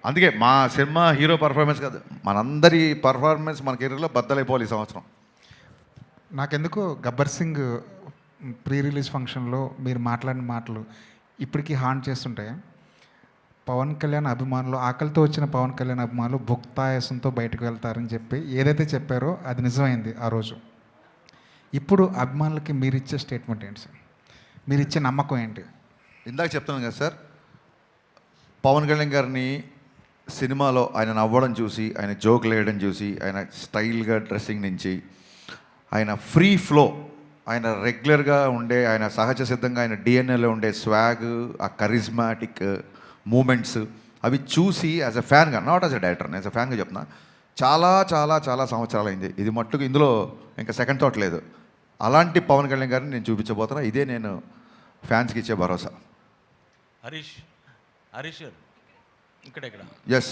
అందుకే మా cinema hero performance కాదు, మనందరి పర్ఫార్మెన్స్ మన కెరీర్లో బద్దలైపోవాలి ఈ సంవత్సరం. నాకెందుకు గబ్బర్ సింగ్ ప్రీ రిలీజ్ ఫంక్షన్లో మీరు మాట్లాడిన మాటలు ఇప్పటికీ హాంట్ చేస్తుంటాయి. పవన్ కళ్యాణ్ అభిమానులు, ఆకలితో వచ్చిన పవన్ కళ్యాణ్ అభిమానులు భుక్తాయాసంతో బయటకు వెళ్తారని చెప్పి ఏదైతే చెప్పారో అది నిజమైంది ఆ రోజు. ఇప్పుడు అభిమానులకి మీరు ఇచ్చే స్టేట్మెంట్ ఏంటి సార్? మీరు ఇచ్చే నమ్మకం ఏంటి? ఇందాక చెప్తున్నాను కదా సార్, పవన్ కళ్యాణ్ గారిని సినిమాలో ఆయన నవ్వడం చూసి, ఆయన జోకులు వేయడం చూసి, ఆయన స్టైల్గా డ్రెస్సింగ్ నుంచి, ఆయన ఫ్రీ ఫ్లో, ఆయన రెగ్యులర్గా ఉండే, ఆయన సహజ సిద్ధంగా ఆయన డిఎన్ఏలో ఉండే స్వాగ్, ఆ కరిజ్మాటిక్ మూమెంట్స్ అవి చూసి యాజ్ ఎ ఫ్యాన్గా, not as a director, as a ఫ్యాన్గా చెప్తున్నా, చాలా చాలా చాలా సంవత్సరాలు అయింది. ఇది మట్టుకు ఇందులో ఇంకా సెకండ్ థాట్ లేదు. అలాంటి పవన్ కళ్యాణ్ గారిని నేను చూపించబోతున్నా. ఇదే నేను ఫ్యాన్స్కి ఇచ్చే భరోసా. హరీష్ ఇక్కడ ఎస్,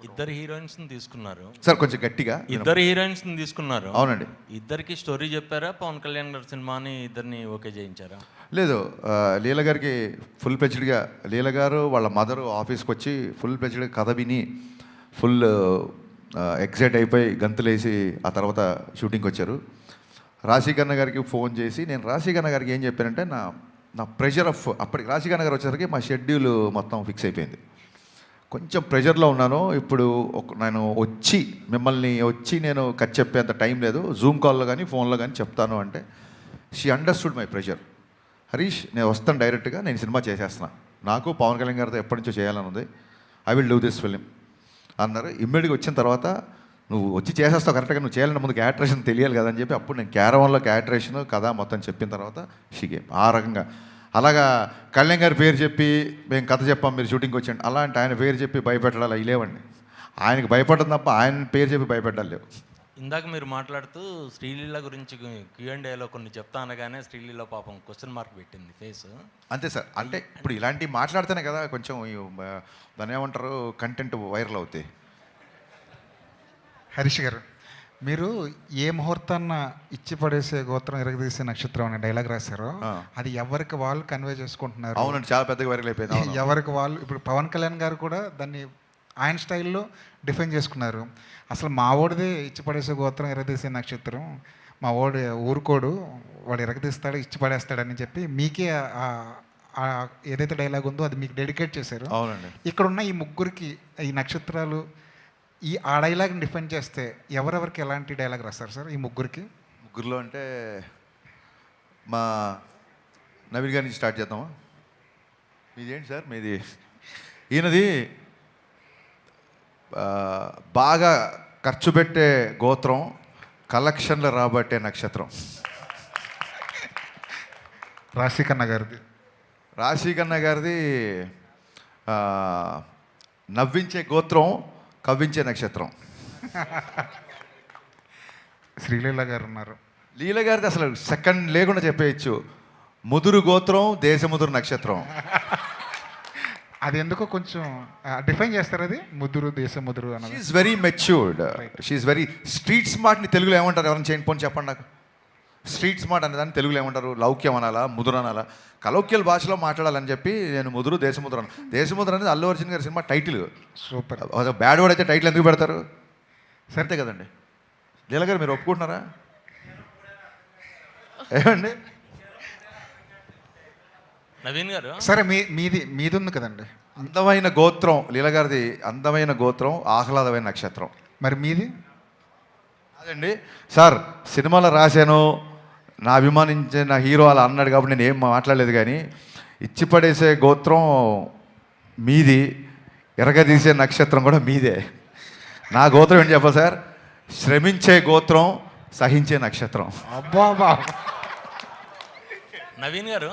ఇద్దరు హీరోయిన్స్ తీసుకున్నారు సార్, కొంచెం గట్టిగా. ఇద్దరు హీరోయిన్స్ తీసుకున్నారు. అవునండి. ఇద్దరికి స్టోరీ చెప్పారా? పవన్ కళ్యాణ్ గారి సినిమాని ఇద్దరిని ఓకే చేయించారా? లేదు, లీల గారికి ఫుల్ ప్లెజ్డ్గా, లీల గారు వాళ్ళ మదరు ఆఫీస్కి వచ్చి ఫుల్ ప్లెజ్డ్గా కథ విని ఫుల్ ఎక్సైట్ అయిపోయి గంతులేసి ఆ తర్వాత షూటింగ్కి వచ్చారు. రాశీకన్న గారికి ఫోన్ చేసి నేను రాశీకన్న గారికి ఏం చెప్పానంటే, నా ప్రెషర్ ఆఫ్, అప్పటికి రాశీకన్న గారు వచ్చేసరికి మా షెడ్యూల్ మొత్తం ఫిక్స్ అయిపోయింది. కొంచెం ప్రెషర్లో ఉన్నాను ఇప్పుడు. నేను మిమ్మల్ని వచ్చి నేను కట్ చెప్పేంత టైం లేదు, జూమ్ కాల్లో కానీ ఫోన్లో కానీ చెప్తాను అంటే she understood my pressure. Harish, నేను వస్తాను డైరెక్ట్గా, నేను సినిమా చేసేస్తున్నా, నాకు పవన్ కళ్యాణ్ గారితో ఎప్పటి నుంచో చేయాలని ఉంది, I will do this film అన్నారు. ఇమ్మీడియట్గా వచ్చిన తర్వాత నువ్వు వచ్చి చేసేస్తావు కరెక్ట్గా, నువ్వు చేయాలంటే ముందు క్యారెక్టరేషన్ తెలియాలి కదా అని చెప్పి అప్పుడు నేను క్యారవాన్లో క్యారెక్టరేషన్ కథ మొత్తం చెప్పిన తర్వాత షీగే ఆ రకంగా. అలాగా కళ్యాణ్ గారి పేరు చెప్పి మేము కథ చెప్పాం, మీరు షూటింగ్కి వచ్చాండి, అలాంటి ఆయన పేరు చెప్పి భయపెట్టాలి అవి లేవండి. ఆయనకి భయపడడం తప్ప ఆయన పేరు చెప్పి భయపెట్టాలి లేవు. ఇందాక మీరు మాట్లాడుతూ శ్రీలీల గురించి Q&Aలో కొన్ని చెప్తా అనగానే శ్రీలీల పాపం క్వశ్చన్ మార్క్ పెట్టింది ఫేస్. అంతే సార్, అంటే ఇప్పుడు ఇలాంటివి మాట్లాడితేనే కదా కొంచెం దాన్ని ఏమంటారు, కంటెంట్ వైరల్ అవుతాయి. హరీష్ గారు, మీరు ఏ ముహూర్తాన్న ఇచ్చి పడేసే గోత్రం ఎరగదీసే నక్షత్రం అనే డైలాగ్ రాశారో అది ఎవరికి వాళ్ళు కన్వే చేసుకుంటున్నారు. అవునండి, చాలా పెద్దగా వైరల్ అయిపోయింది. ఎవరికి వాళ్ళు, ఇప్పుడు పవన్ కళ్యాణ్ గారు కూడా దాన్ని ఆయన స్టైల్లో డిఫైన్ చేసుకున్నారు. అసలు మా ఓడిదే ఇచ్చి పడేసే గోత్రం ఎరగదీసే నక్షత్రం, మా ఓడి ఊరుకోడు, వాడు ఎరగదీస్తాడు ఇచ్చి పడేస్తాడని చెప్పి మీకే ఏదైతే డైలాగ్ ఉందో అది మీకు డెడికేట్ చేశారు. అవునండి. ఇక్కడున్న ఈ ముగ్గురికి ఈ నక్షత్రాలు ఆ డైలాగ్ని డిఫైన్ చేస్తే ఎవరెవరికి ఎలాంటి డైలాగ్ రాస్తారు సార్ ఈ ముగ్గురికి? ముగ్గురులో అంటే మా నవీన్ గారి నుంచి స్టార్ట్ చేద్దామా? మీదేంటి సార్? మీది ఈయనది బాగా ఖర్చు పెట్టే గోత్రం, కలెక్షన్లు రాబట్టే నక్షత్రం. రాశీకన్న గారిది నవ్వించే గోత్రం, కవ్వించే నక్షత్రం. శ్రీలీల గారు ఉన్నారు. లీల గారిది అసలు సెకండ్ లేకుండా చెప్పేయచ్చు, ముదురు గోత్రం, దేశముదురు నక్షత్రం. అది ఎందుకో కొంచెం డిఫైన్ చేస్తారు, అది ముదురు దేశముదురు అన్నది. She's very matured, she's very street స్మార్ట్ని తెలుగులో ఏమంటారు? ఎవరైనా చేయండి పోనీ చెప్పండి నాకు. స్ట్రీట్ స్మార్ట్ అనే దాన్ని తెలుగులో ఏమంటారు? లౌక్యం అనాలా, ముదురు అనాలా? కలౌక్యల భాషలో మాట్లాడాలని చెప్పి నేను ముదురు దేశముద్ర అన్న. దేశముద్ర అనేది అల్లు అర్జున్ గారి cinema title. Super. Bad word అయితే టైటిల్ ఎందుకు పెడతారు? సరితే కదండి. లీల గారు మీరు ఒప్పుకుంటున్నారా? ఏమండి నవీన్ గారు? సరే, మీది ఉంది కదండి. అందమైన గోత్రం లీల గారిది, అందమైన గోత్రం, ఆహ్లాదమైన నక్షత్రం. మరి మీది? అదండి సార్, సినిమాలో రాశాను, నా అభిమానించిన హీరో అలా అన్నాడు కాబట్టి నేను ఏం మాట్లాడలేదు, కానీ ఇచ్చి పడేసే గోత్రం మీది, ఎరగదీసే నక్షత్రం కూడా మీదే. నా గోత్రం ఏంటి చెప్పా సార్? శ్రమించే గోత్రం, సహించే నక్షత్రం. అబ్బా. నవీన్ గారు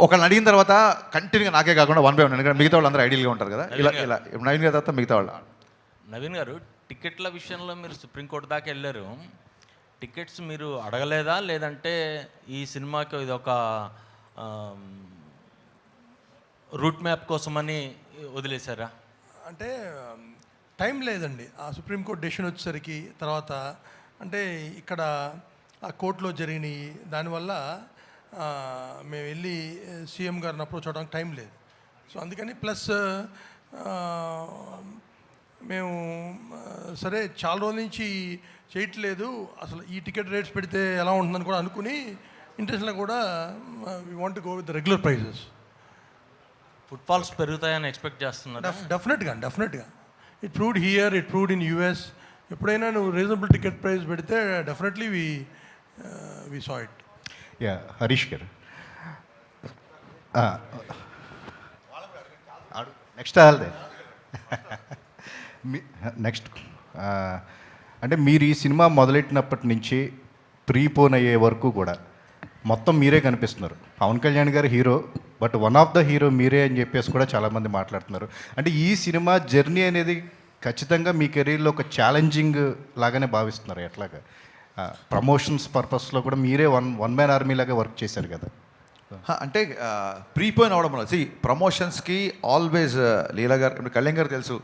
ఒకళ్ళని అడిగిన తర్వాత కంటిన్యూగా నాకే కాకుండా 1 by 1, ఎందుకంటే మిగతా వాళ్ళు అందరూ ఐడియల్గా ఉంటారు కదా. ఇలా నవీన్ గారి తర్వాత మిగతా వాళ్ళు. నవీన్ గారు, టికెట్ల విషయంలో మీరు సుప్రీంకోర్టు దాకా వెళ్ళారు. టికెట్స్ మీరు అడగలేదా, లేదంటే ఈ సినిమాకి ఇది ఒక రూట్ మ్యాప్ కోసమని వదిలేశారా? అంటే టైం లేదండి. ఆ సుప్రీంకోర్టు డెసిషన్ వచ్చేసరికి తర్వాత అంటే ఇక్కడ ఆ కోర్టులో జరిగినాయి, దానివల్ల మేము వెళ్ళి సీఎం గారిని అప్రోచ్ అవడానికి టైం లేదు. సో అందుకని ప్లస్ మేము సరే చాలా రోజుల నుంచి చేయట్లేదు, అసలు ఈ టికెట్ రేట్స్ పెడితే ఎలా ఉంటుందని కూడా అనుకుని ఇంట్రెస్ట్లో కూడా we want go with regular prices. Footfalls పెరుగుతాయని ఎక్స్పెక్ట్ చేస్తున్నారు. డెఫినెట్గా it proved here, it proved in US. ఎప్పుడైనా నువ్వు రీజనబుల్ టికెట్ ప్రైస్ పెడితే definitely we saw it. Yeah, Harish garu next వాళ్ళదే నెక్స్ట్ అంటే మీరు ఈ సినిమా మొదలెట్టినప్పటి నుంచి ప్రీపోన్ అయ్యే వరకు కూడా మొత్తం మీరే కనిపిస్తున్నారు. పవన్ కళ్యాణ్ గారు hero, but one of the hero మీరే అని చెప్పేసి కూడా చాలామంది మాట్లాడుతున్నారు. అంటే ఈ సినిమా జర్నీ అనేది ఖచ్చితంగా మీ కెరీర్లో ఒక ఛాలెంజింగ్ లాగానే భావిస్తున్నారు. ఎట్లాగా ప్రమోషన్స్ పర్పస్లో కూడా మీరే వన్ మ్యాన్ ఆర్మీ లాగా వర్క్ చేశారు కదా. అంటే ప్రీపోయిన్ అవడం వల్ల ప్రమోషన్స్కి ఆల్వేస్ లీలా గారు, ఇప్పుడు కళ్యాణ్ గారు తెలుసు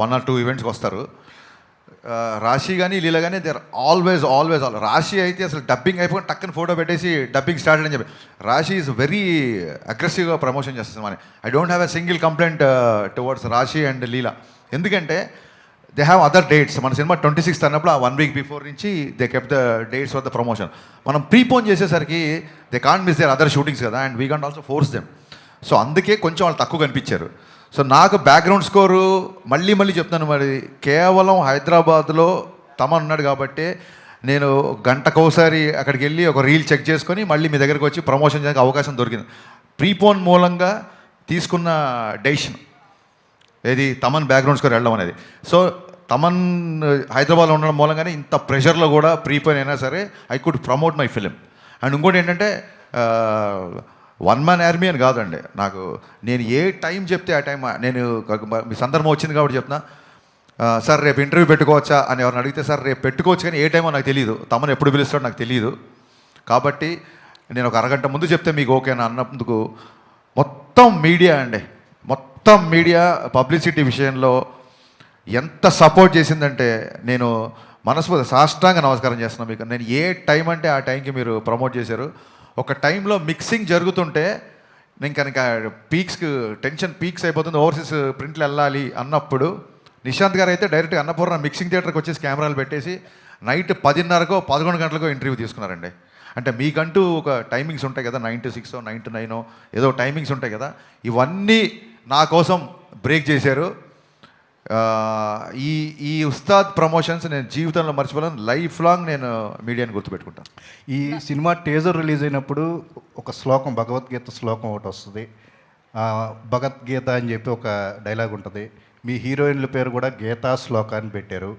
1 or 2 ఈవెంట్స్కి వస్తారు. రాశి కానీ లీలా కానీ దే ఆర్ ఆల్వేస్ రాశి అయితే అసలు డబ్బింగ్ అయిపోయి టక్కన ఫోటో పెట్టేసి డబ్బింగ్ స్టార్ట్ అని చెప్పి రాశి ఈజ్ వెరీ అగ్రెసివ్గా ప్రమోషన్ చేస్తుంది. మన I don't have a single complaint towards Rashi and Leela. ఎందుకంటే దే హ్యావ్ అదర్ డేట్స్. మన సినిమా 26th అన్నప్పుడు ఆ 1 week బిఫోర్ నుంచి they kept the dates for the promotion. మనం ప్రీపోన్ చేసేసరికి they can't miss their other shootings కదా, and we can't also force them. So అందుకే కొంచెం వాళ్ళు తక్కువ కనిపించారు. సో నాకు బ్యాక్గ్రౌండ్ స్కోరు మళ్ళీ చెప్తాను, మరి కేవలం హైదరాబాద్లో తమన్ ఉన్నాడు కాబట్టి నేను గంటకోసారి అక్కడికి వెళ్ళి ఒక రీల్ చెక్ చేసుకొని మళ్ళీ మీ దగ్గరికి వచ్చి ప్రమోషన్ చేయడానికి అవకాశం దొరికింది. ప్రీపోన్ మూలంగా తీసుకున్న డెసిషన్ ఏది తమన్ బ్యాక్గ్రౌండ్ స్కోర్ వెళ్ళడం అనేది. సో తమన్ హైదరాబాద్లో ఉండడం మూలంగానే ఇంత ప్రెషర్లో కూడా ప్రీపోన్ అయినా సరే I could promote my film. And ఇంకోటి ఏంటంటే 1 man ఆర్మీ అని కాదండి, నాకు నేను ఏ టైం చెప్తే ఆ టైం నేను మీ సందర్భం వచ్చింది కాబట్టి చెప్తున్నా. సార్ రేపు ఇంటర్వ్యూ పెట్టుకోవచ్చా అని ఎవరిని అడిగితే సార్ రేపు పెట్టుకోవచ్చు, కానీ ఏ టైమో నాకు తెలియదు, తమను ఎప్పుడు పిలుస్తాడో నాకు తెలియదు. కాబట్టి నేను ఒక అరగంట ముందు చెప్తే మీకు ఓకేనా అన్నందుకు మొత్తం మీడియా పబ్లిసిటీ విషయంలో ఎంత సపోర్ట్ చేసిందంటే నేను మనస్ఫూర్తి సాష్టాంగ నమస్కారం చేస్తున్నాను మీకు. నేను ఏ టైం అంటే ఆ టైంకి మీరు ప్రమోట్ చేశారు. ఒక టైంలో మిక్సింగ్ జరుగుతుంటే నేను కనుక టెన్షన్ పీక్స్ అయిపోతుంది, ఓవర్సీస్ ప్రింట్లు వెళ్ళాలి అన్నప్పుడు నిశాంత్ గారు అయితే డైరెక్ట్గా అన్నపూర్ణ మిక్సింగ్ థియేటర్కి వచ్చేసి కెమెరాలు పెట్టేసి నైట్ 10:30కో 11 గంటలకో ఇంటర్వ్యూ తీసుకున్నారండి. అంటే మీకంటూ ఒక టైమింగ్స్ ఉంటాయి కదా, 9 to 6 9 to 9 ఏదో టైమింగ్స్ ఉంటాయి కదా, ఇవన్నీ నా కోసం బ్రేక్ చేశారు. ఈ ఉస్తాద్ ప్రమోషన్స్ నేను జీవితంలో మర్చిపోలేను. లైఫ్ లాంగ్ నేను మీడియాని గుర్తుపెట్టుకుంటాను. ఈ సినిమా టీజర్ రిలీజ్ అయినప్పుడు ఒక శ్లోకం, భగవద్గీత శ్లోకం ఒకటి వస్తుంది. భగవద్గీత అని చెప్పి ఒక డైలాగ్ ఉంటుంది. మీ హీరోయిన్ల పేరు కూడా గీతా శ్లోక అని పెట్టారు.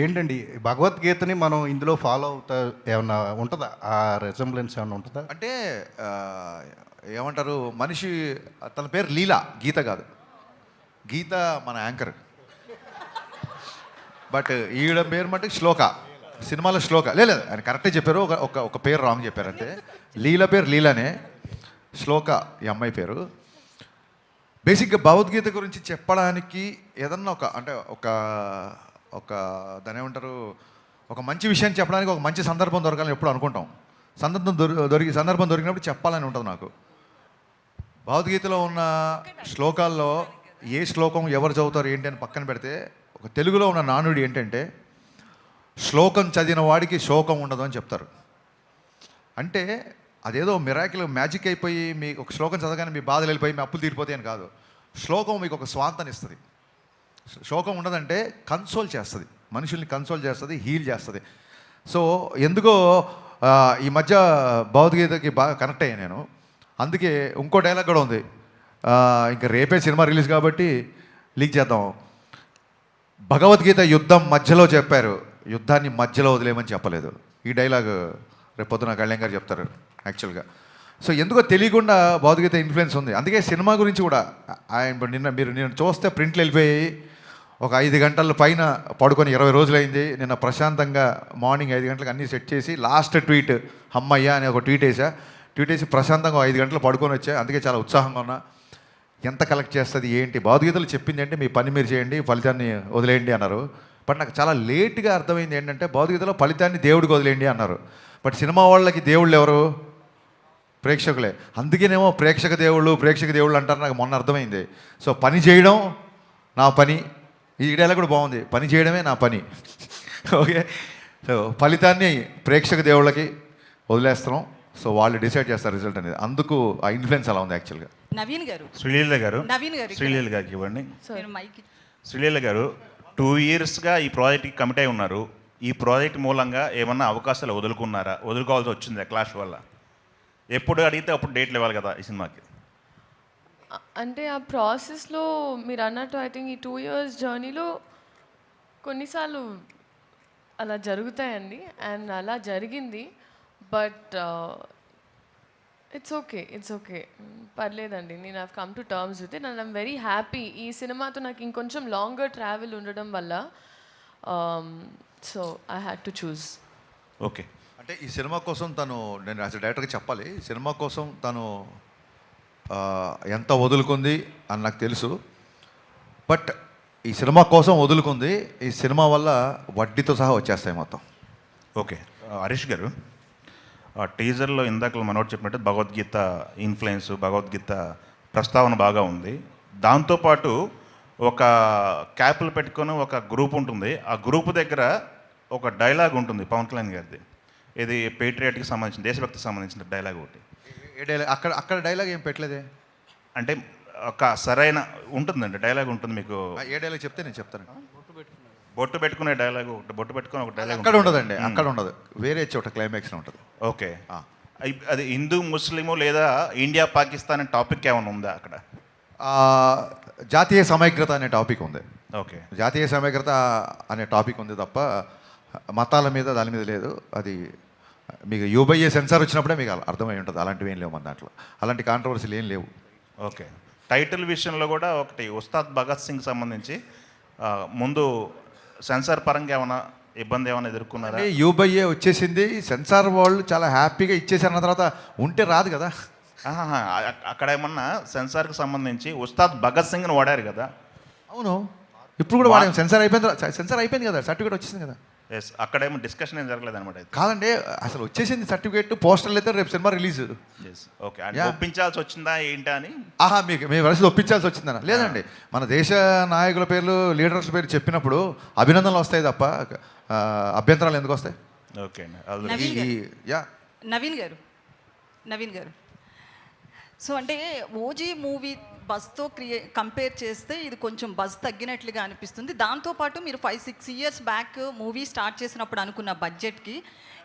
ఏంటండి భగవద్గీతని మనం ఇందులో ఫాలో అవుతా ఏమన్నా ఉంటుందా? ఆ రెసెంబ్లెన్స్ ఏమన్నా ఉంటుందా? అంటే ఏమంటారు, మనిషి తన పేరు లీలా, గీత కాదు. గీత మన యాంకర్, బట్ ఈవిడ పేరు మటుకు శ్లోక. సినిమాలో శ్లోక లేదు, ఆయన కరెక్టే చెప్పారు, ఒక పేరు రాంగ్ చెప్పారు. అంటే లీల పేరు లీలానే, శ్లోక ఈ అమ్మాయి పేరు. బేసిక్గా భగవద్గీత గురించి చెప్పడానికి ఏదన్నా ఒక దాని ఏమంటారు, ఒక మంచి విషయం చెప్పడానికి ఒక మంచి సందర్భం దొరకాలని ఎప్పుడు అనుకుంటాం. సందర్భం దొరికినప్పుడు చెప్పాలని ఉంటుంది నాకు. భగవద్గీతలో ఉన్న శ్లోకాల్లో ఏ శ్లోకం ఎవరు చదువుతారు ఏంటి అని పక్కన పెడితే, ఒక తెలుగులో ఉన్న నానుడి ఏంటంటే శ్లోకం చదివిన వాడికి శోకం ఉండదు అని చెప్తారు. అంటే అదేదో మిరాకిల్ మ్యాజిక్ అయిపోయి మీకు ఒక శ్లోకం చదవగానే మీ బాధలు వెళ్ళిపోయి మీ అప్పులు తీరిపోతాయి అని కాదు. శ్లోకం మీకు ఒక స్వాంతాన్ని ఇస్తుంది. శోకం ఉండదంటే కన్సోల్ చేస్తుంది, మనుషుల్ని కన్సోల్ చేస్తుంది, హీల్ చేస్తుంది. సో ఎందుకో ఈ మధ్య భగవద్గీతకి బాగా కనెక్ట్ అయ్యాను నేను. అందుకే ఇంకో డైలాగ్ కూడా ఉంది, ఇంకా రేపే సినిమా రిలీజ్ కాబట్టి లీక్ చేద్దాం. భగవద్గీత యుద్ధం మధ్యలో చెప్పారు, యుద్ధాన్ని మధ్యలో వదిలేయమని చెప్పలేదు. ఈ డైలాగ్ రేపు పొద్దున కళ్యాణ్ గారు చెప్తారు యాక్చువల్గా. సో ఎందుకో తెలియకుండా భగవద్గీత ఇన్ఫ్లుయెన్స్ ఉంది. అందుకే సినిమా గురించి కూడా ఆయన నిన్న చూస్తే ప్రింట్లు వెళ్ళిపోయి ఒక 5 గంటల పైన పడుకొని 20 రోజులైంది. నిన్న ప్రశాంతంగా మార్నింగ్ 5 గంటలకు అన్నీ సెట్ చేసి లాస్ట్ ట్వీట్ అమ్మయ్య అని ఒక ట్వీట్ వేసి ప్రశాంతంగా 5 గంటలు పడుకొని వచ్చా. అందుకే చాలా ఉత్సాహంగా ఉన్నా. ఎంత కలెక్ట్ చేస్తుంది ఏంటి, భగవద్గీతలు చెప్పింది అంటే మీ పని మీరు చేయండి, ఫలితాన్ని వదిలేయండి అన్నారు. బట్ నాకు చాలా లేట్గా అర్థమైంది ఏంటంటే భగవద్గీతలో ఫలితాన్ని దేవుడికి వదిలేయండి అన్నారు. బట్ సినిమా వాళ్ళకి దేవుళ్ళు ఎవరు? ప్రేక్షకులే. అందుకేనేమో ప్రేక్షక దేవుళ్ళు అంటారు, నాకు మొన్న అర్థమైంది. సో పని చేయడం నా పని, ఈ డైలాగ్ కూడా బాగుంది, పని చేయడమే నా పని. ఓకే, సో ఫలితాన్ని ప్రేక్షక దేవుళ్ళకి వదిలేస్తున్నాం. సో వాళ్ళు డిసైడ్ చేస్తారు రిజల్ట్ అనేది. అందుకు ఆ ఇన్ఫ్లుయెన్స్ అలా ఉంది యాక్చువల్గా. నవీన్ గారు శ్రీలీల గారు నవీన్ గారు శ్రీలీల గారికి ఇవ్వండి. మీరు మైక్ శ్రీలీల గారు 2 yearsగా ఈ ప్రాజెక్ట్కి కమిట్ అయి ఉన్నారు. ఈ ప్రాజెక్ట్ మూలంగా ఏమన్నా అవకాశాలు వదులుకోవాల్సి వచ్చిందా క్లాష్ వల్ల? ఎప్పుడు అడిగితే అప్పుడు డేట్లు ఇవ్వాలి కదా ఈ సినిమాకి. అంటే ఆ ప్రాసెస్లో మీరు అన్నట్టు ఐ థింక్ ఈ 2 years జర్నీలో కొన్నిసార్లు అలా జరుగుతాయండి, అండ్ అలా జరిగింది. బట్ ఇట్స్ ఓకే పర్లేదండి. నేను have come to terms with it and I'm very happy. ఈ సినిమాతో నాకు ఇంకొంచెం లాంగర్ ట్రావెల్ ఉండడం వల్ల so I had to choose. Okay, అంటే ఈ సినిమా కోసం తను, నేను యాజ్ డైరెక్టర్గా చెప్పాలి, ఈ సినిమా కోసం తను ఎంత వదులుకుంది అని నాకు తెలుసు. బట్ ఈ సినిమా కోసం వదులుకుంది, ఈ సినిమా వల్ల వడ్డీతో సహా వచ్చేస్తాయి మొత్తం. ఓకే. హరీష్ గారు, టీజర్లో ఇందాక మనోడు చెప్పినట్టు భగవద్గీత ఇన్ఫ్లుయెన్స్, భగవద్గీత ప్రస్తావన బాగా ఉంది. దాంతోపాటు ఒక క్యాప్లు పెట్టుకొని ఒక గ్రూప్ ఉంటుంది. ఆ గ్రూప్ దగ్గర ఒక డైలాగ్ ఉంటుంది పవన్ కళ్యాణ్ గారిది. ఇది పేట్రియాట్కి సంబంధించిన, దేశభక్తికి సంబంధించిన డైలాగ్ ఒకటి. ఏ డైలాగ్? అక్కడ డైలాగ్ ఏం పెట్టలేదే. అంటే ఒక సరైన ఉంటుందండి డైలాగ్ ఉంటుంది మీకు. ఏ డైలాగ్ చెప్తే నేను చెప్తాను. బొట్టు పెట్టుకునే డైలాగ్ ఒకటి, బొట్టు పెట్టుకునే ఒక డైలాగ్ అక్కడ ఉండదండి, అక్కడ ఉండదు, వేరే చోట క్లైమాక్స్లో ఉంటుంది. ఓకే. అది హిందూ ముస్లిము లేదా ఇండియా పాకిస్తాన్ అనే టాపిక్ ఏమైనా ఉందా అక్కడ? జాతీయ సమైక్యత అనే టాపిక్ ఉంది. ఓకే, జాతీయ సమైక్యత అనే టాపిక్ ఉంది తప్ప మతాల మీద దాని మీద లేదు. అది మీకు యూబైఏ సెన్సార్ వచ్చినప్పుడే మీకు అర్థమై ఉంటుంది. అలాంటివి ఏం లేవు మన దాంట్లో, అలాంటి కాంట్రవర్సీలు ఏం లేవు. ఓకే. టైటిల్ విషయంలో కూడా ఒకటి ఉస్తాద్ భగత్ సింగ్ సంబంధించి ముందు సెన్సార్ పరంగా ఏమైనా ఇబ్బంది ఏమైనా ఎదుర్కొన్నారా? యూబైఏ వచ్చేసింది, సెన్సార్ వాళ్ళు చాలా హ్యాపీగా ఇచ్చేసారన్న తర్వాత ఉంటే రాదు కదా. అక్కడ ఏమన్నా సెన్సార్కి సంబంధించి ఉస్తాద్ భగత్ సింగ్ని వాడారు కదా. అవును, ఇప్పుడు కూడా వాడాము. సెన్సార్ అయిపోయింది కదా, సర్టిఫికేట్ వచ్చేసింది కదా. ఎస్, అక్కడేమో డిస్కషన్ ఏం జరగలేదు అనమాట. కాదండి, అసలు వచ్చేసింది సర్టిఫికేట్, పోస్టర్లు అయితే రేపు సినిమా రిలీజ్. Yes, okay. అంటే ఒప్పించాల్సి వచ్చిందా ఏంటా అని? మీకు మీ వలస ఒప్పించాల్సి వచ్చిందన్న? లేదండి, మన దేశ నాయకుల పేర్లు, లీడర్స్ పేరు చెప్పినప్పుడు అభినందనలు వస్తాయి తప్ప అభ్యంతరాలు ఎందుకు వస్తాయి? ఓకే అండి. నవీన్ గారు సో అంటే ఓజీ మూవీ బస్తో కంపేర్ చేస్తే ఇది కొంచెం బస్ తగ్గినట్లుగా అనిపిస్తుంది. దాంతోపాటు మీరు 5-6 years బ్యాక్ మూవీ స్టార్ట్ చేసినప్పుడు అనుకున్న బడ్జెట్కి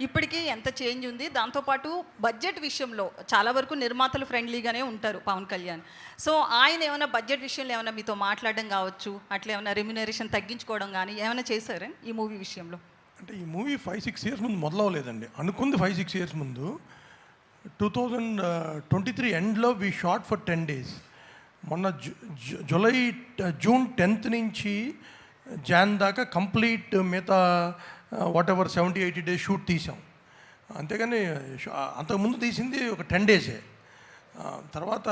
ఇప్పటికీ ఎంత చేంజ్ ఉంది? దాంతోపాటు బడ్జెట్ విషయంలో చాలా వరకు నిర్మాతలు ఫ్రెండ్లీగానే ఉంటారు పవన్ కళ్యాణ్. సో ఆయన ఏమైనా బడ్జెట్ విషయంలో ఏమైనా మీతో మాట్లాడడం కావచ్చు, అట్లా ఏమైనా రెమ్యునరేషన్ తగ్గించుకోవడం కానీ ఏమైనా చేశారా ఈ మూవీ విషయంలో? అంటే ఈ మూవీ 5-6 years ముందు మొదలవలేదండి. అనుకుంది 5-6 years ముందు. 2023 ఎండ్లో వీ షాట్ ఫర్ 10 days. మొన్న జూన్ 10th నుంచి జాన్ దాకా కంప్లీట్ మిగతా వాట్ ఎవర్ 70-80 days షూట్ తీసాం. అంతేగాని అంతకుముందు తీసింది ఒక 10 days. తర్వాత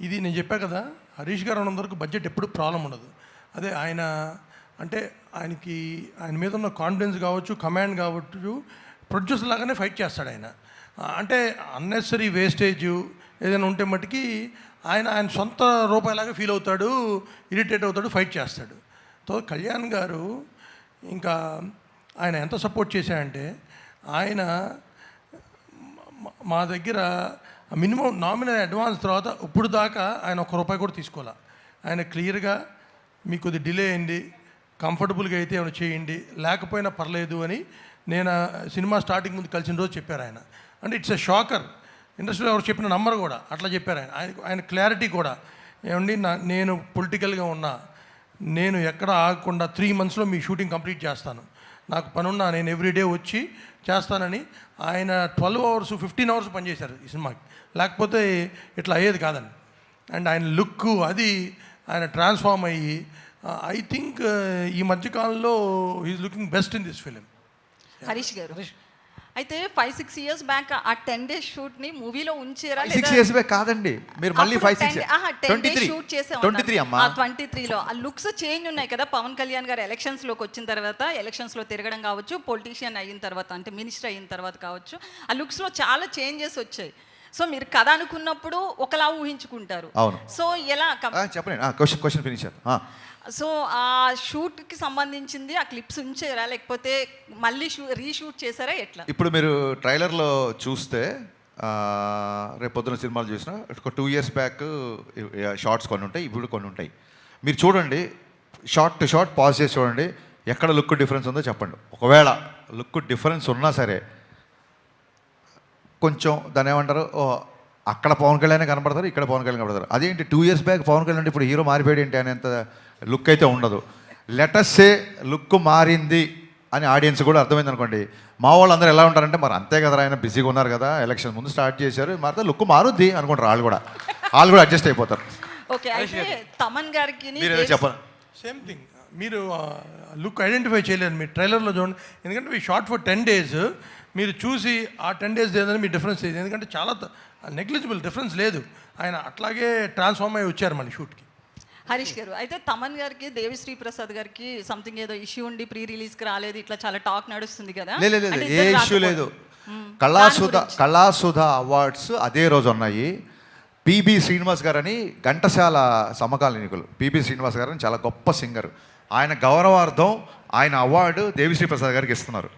ఇది నేను చెప్పా కదా, హరీష్ గారు అన్నంతవరకు బడ్జెట్ ఎప్పుడు ప్రాబ్లం ఉండదు. అదే ఆయన అంటే ఆయన మీద ఉన్న కాన్ఫిడెన్స్ కావచ్చు, కమాండ్ కావచ్చు, ప్రొడ్యూసర్ లాగానే ఫైట్ చేస్తాడు ఆయన. అంటే అన్నెసరీ వేస్టేజ్ ఏదైనా ఉంటే మట్టుకి ఆయన సొంత రూపాయలాగా ఫీల్ అవుతాడు, ఇరిటేట్ అవుతాడు, ఫైట్ చేస్తాడు. సో కళ్యాణ్ గారు ఇంకా ఆయన ఎంత సపోర్ట్ చేశాడంటే, ఆయన మా దగ్గర మినిమం నామినల్ అడ్వాన్స్ తర్వాత ఇప్పుడు దాకా ఆయన ₹1 కూడా తీసుకోవాలి. ఆయన క్లియర్గా మీకు కొద్ది డిలే అయింది, కంఫర్టబుల్గా అయితే ఏమైనా చేయండి, లేకపోయినా పర్లేదు అని నేను సినిమా స్టార్టింగ్ ముందు కలిసిన రోజు చెప్పారు ఆయన. అంటే ఇట్స్ ఎ షాకర్. ఇండస్ట్రీలో ఎవరు చెప్పిన నంబర్ కూడా అట్లా చెప్పారు ఆయన క్లారిటీ కూడా. ఏమండి, నేను పొలిటికల్గా ఉన్నా, నేను ఎక్కడ ఆగకుండా 3 monthsలో మీ షూటింగ్ కంప్లీట్ చేస్తాను, నాకు పనున్నా నేను ఎవ్రీడే వచ్చి చేస్తానని ఆయన 12 hours 15 hours పనిచేశారు ఈ సినిమాకి. లేకపోతే ఇట్లా అయ్యేది కాదండి. అండ్ ఆయన లుక్ అది ఆయన ట్రాన్స్ఫార్మ్ అయ్యి ఐ థింక్ ఈ మధ్యకాలంలో he's looking best in this film. Harish garu అయితే 5-6 years బ్యాక్ ఆ 10 days షూట్ని మూవీలో ఉంచారా? 6 years బ్యాక్ కాదండి, మీరు మళ్ళీ 5-6 షూట్ చేసే 23లో ఆ లుక్స్ చేంజ్ ఉన్నాయి కదా. పవన్ కళ్యాణ్ గారు ఎలక్షన్స్లోకి వచ్చిన తర్వాత, ఎలక్షన్స్లో తిరగడం కావచ్చు, పొలిటీషియన్ అయిన తర్వాత అంటే మినిస్టర్ అయిన తర్వాత కావచ్చు, ఆ లుక్స్లో చాలా చేంజెస్ వచ్చాయి. సో మీరు కథ అనుకున్నప్పుడు ఒకలా ఊహించుకుంటారు. అవును. సో ఎలా చెప్పండి, క్వశ్చన్ ఫినిష్. సో ఆ షూట్కి సంబంధించింది ఆ క్లిప్స్ ఉంచారా, లేకపోతే మళ్ళీ రీషూట్ చేశారా, ఎట్లా? ఇప్పుడు మీరు ట్రైలర్లో చూస్తే రేపు పొద్దున సినిమాలు చూసినా ఒక 2 years బ్యాక్ షార్ట్స్ కొన్ని ఉంటాయి, ఇప్పుడు కొన్ని ఉంటాయి. మీరు చూడండి, షార్ట్ టు షార్ట్ పాజ్ చేసి చూడండి, ఎక్కడ లుక్ డిఫరెన్స్ ఉందో చెప్పండి. ఒకవేళ లుక్ డిఫరెన్స్ ఉన్నా సరే కొంచెం దాని ఏమంటారు, అక్కడ పవన్ కళ్యాణ్ కనపడతారు, ఇక్కడ పవన్ కళ్యాణ్ కనపడతారు. అదేంటి 2 years బ్యాక్ పవన్ కళ్యాణ్ ఇప్పుడు హీరో మారిపోయాడు ఏంటి అనేంత లుక్ అయితే ఉండదు. లెటస్సే లుక్ మారింది అని ఆడియన్స్ కూడా అర్థమైంది అనుకోండి. మా వాళ్ళు అందరూ ఎలా ఉంటారంటే, మరి అంతే కదా, ఆయన బిజీగా ఉన్నారు కదా, ఎలక్షన్ ముందు స్టార్ట్ చేశారు, మారితే లుక్ మారుద్ది అనుకుంటారు. వాళ్ళు కూడా అడ్జస్ట్ అయిపోతారు. ఓకే, అయితే తమన్ గారికి చెప్పండి. సేమ్ థింగ్, మీరు లుక్ ఐడెంటిఫై చేయలేరు మీరు ట్రైలర్లో చూడండి. ఎందుకంటే మీ షార్ట్ ఫర్ 10 days మీరు చూసి ఆ 10 days ఏదైనా మీ డిఫరెన్స్ లేదు. ఎందుకంటే చాలా నెగ్లిజిబుల్ డిఫరెన్స్ లేదు. ఆయన అట్లాగే ట్రాన్స్ఫార్మ్ అయ్యి వచ్చారు మళ్ళీ షూట్కి. హరీష్ గారు, అయితే తమన్ గారికి దేవిశ్రీ ప్రసాద్ గారికి సంథింగ్ ఏదో ఇష్యూ ఉండి ప్రీ రిలీజ్కి రాలేదు, ఇట్లా చాలా టాక్ నడుస్తుంది కదా? లేదు, ఏ ఇష్యూ లేదు. కళాసుధ అవార్డ్స్ అదే రోజు ఉన్నాయి. పిబి శ్రీనివాస్ గారు అని ఘంటసాల సమకాలీనికులు, పిబి శ్రీనివాస్ గారు అని చాలా గొప్ప సింగర్. ఆయన గౌరవార్థం ఆయన అవార్డు దేవిశ్రీ ప్రసాద్ గారికి ఇస్తున్నారు.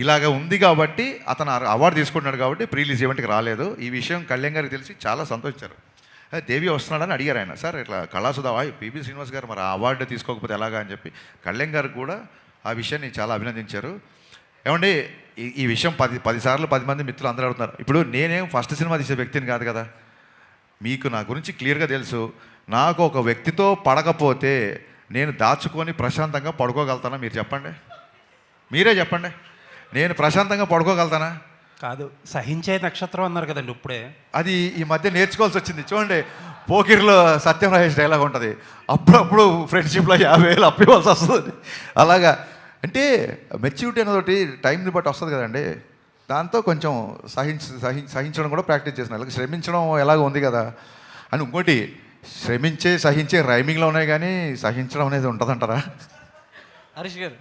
ఇలాగ ఉంది కాబట్టి అతను అవార్డు తీసుకుంటున్నాడు కాబట్టి ప్రీ రిలీజ్ ఈవెంట్కి రాలేదు. ఈ విషయం కళ్యాణ్ గారికి తెలిసి చాలా సంతోషించారు. దేవి వస్తున్నాడని అడిగారు ఆయన. సార్ ఇట్లా కళాసుధ పిబి శ్రీనివాస్ గారు మరి ఆ అవార్డు తీసుకోకపోతే ఎలాగా అని చెప్పి కళ్యాణ్ గారు కూడా ఆ విషయాన్ని చాలా అభినందించారు. ఏమండి, ఈ విషయం 10 సార్లు 10 మంది మిత్రులు అందరూ అడుగుతున్నారు. ఇప్పుడు నేనేం ఫస్ట్ సినిమా తీసే వ్యక్తిని కాదు కదా, మీకు నా గురించి క్లియర్గా తెలుసు. నాకు ఒక వ్యక్తితో పడకపోతే నేను దాచుకొని ప్రశాంతంగా పడుకోగలుగుతానా? మీరు చెప్పండి, మీరే చెప్పండి. నేను ప్రశాంతంగా పడుకోగలుగుతానా? కాదు, సహించే నక్షత్రం అన్నారు కదండి ఇప్పుడే. అది ఈ మధ్య నేర్చుకోవాల్సి వచ్చింది. చూడండి, పోకిర్లో సత్యం రాజేష్ డైలాగ్ ఉంటుంది, అప్పుడప్పుడు ఫ్రెండ్షిప్లో 50,000 అప్పు ఇవ్వాల్సి వస్తుంది. అలాగా అంటే మెచ్యూరిటీ అనేది టైంని బట్టి వస్తుంది కదండి. దాంతో కొంచెం సహించడం కూడా ప్రాక్టీస్ చేసిన. అలాగే శ్రమించడం ఎలాగో ఉంది కదా అని. ఇంకోటి, సహించే రైమింగ్లో ఉన్నాయి కానీ సహించడం అనేది ఉంటుందంటారా? హరీష్ గారు,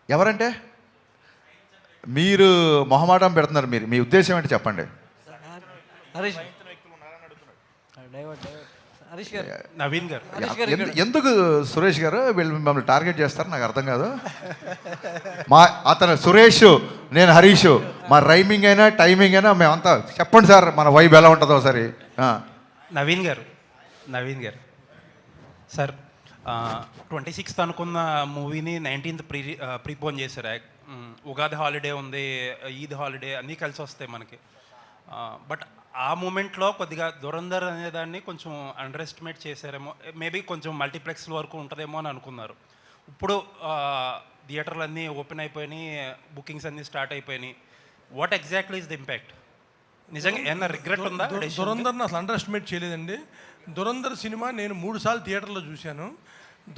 ఎవరంటే మీరు మొహమాటం పెడుతున్నారు. మీ ఉద్దేశం ఏంటి చెప్పండి. నవీన్ గారు, ఎందుకు సురేష్ గారు వీళ్ళు మిమ్మల్ని టార్గెట్ చేస్తారు నాకు అర్థం కాదు. అతను సురేష్, నేను హరీష్, మా రైమింగ్ అయినా టైమింగ్ అయినా మేమంతా చెప్పండి సార్, మన వైబ్ ఎలా ఉంటుందో ఒకసారి. నవీన్ గారు సార్, 26th అనుకున్న మూవీని 19th ప్రీపోన్ చేశారు. ఉగాది హాలిడే ఉంది, ఈద్ హాలిడే అన్నీ కలిసి వస్తాయి మనకి. బట్ ఆ మూమెంట్లో కొద్దిగా దురంధర్ అనేదాన్ని కొంచెం అండర్ ఎస్టిమేట్ చేశారేమో. మేబీ కొంచెం మల్టీప్లెక్స్ వరకు ఉంటుందేమో అని అనుకున్నారు. ఇప్పుడు థియేటర్లు అన్నీ ఓపెన్ అయిపోయినాయి, బుకింగ్స్ అన్నీ స్టార్ట్ అయిపోయినాయి. What exactly is the impact? నిజంగా ఏమన్నా రిగ్రెట్ ఉందా? దురంధర్ని అసలు అండర్ ఎస్టిమేట్ చేయలేదండి. దురంధర్ సినిమా నేను 3 సార్లు థియేటర్లో చూశాను.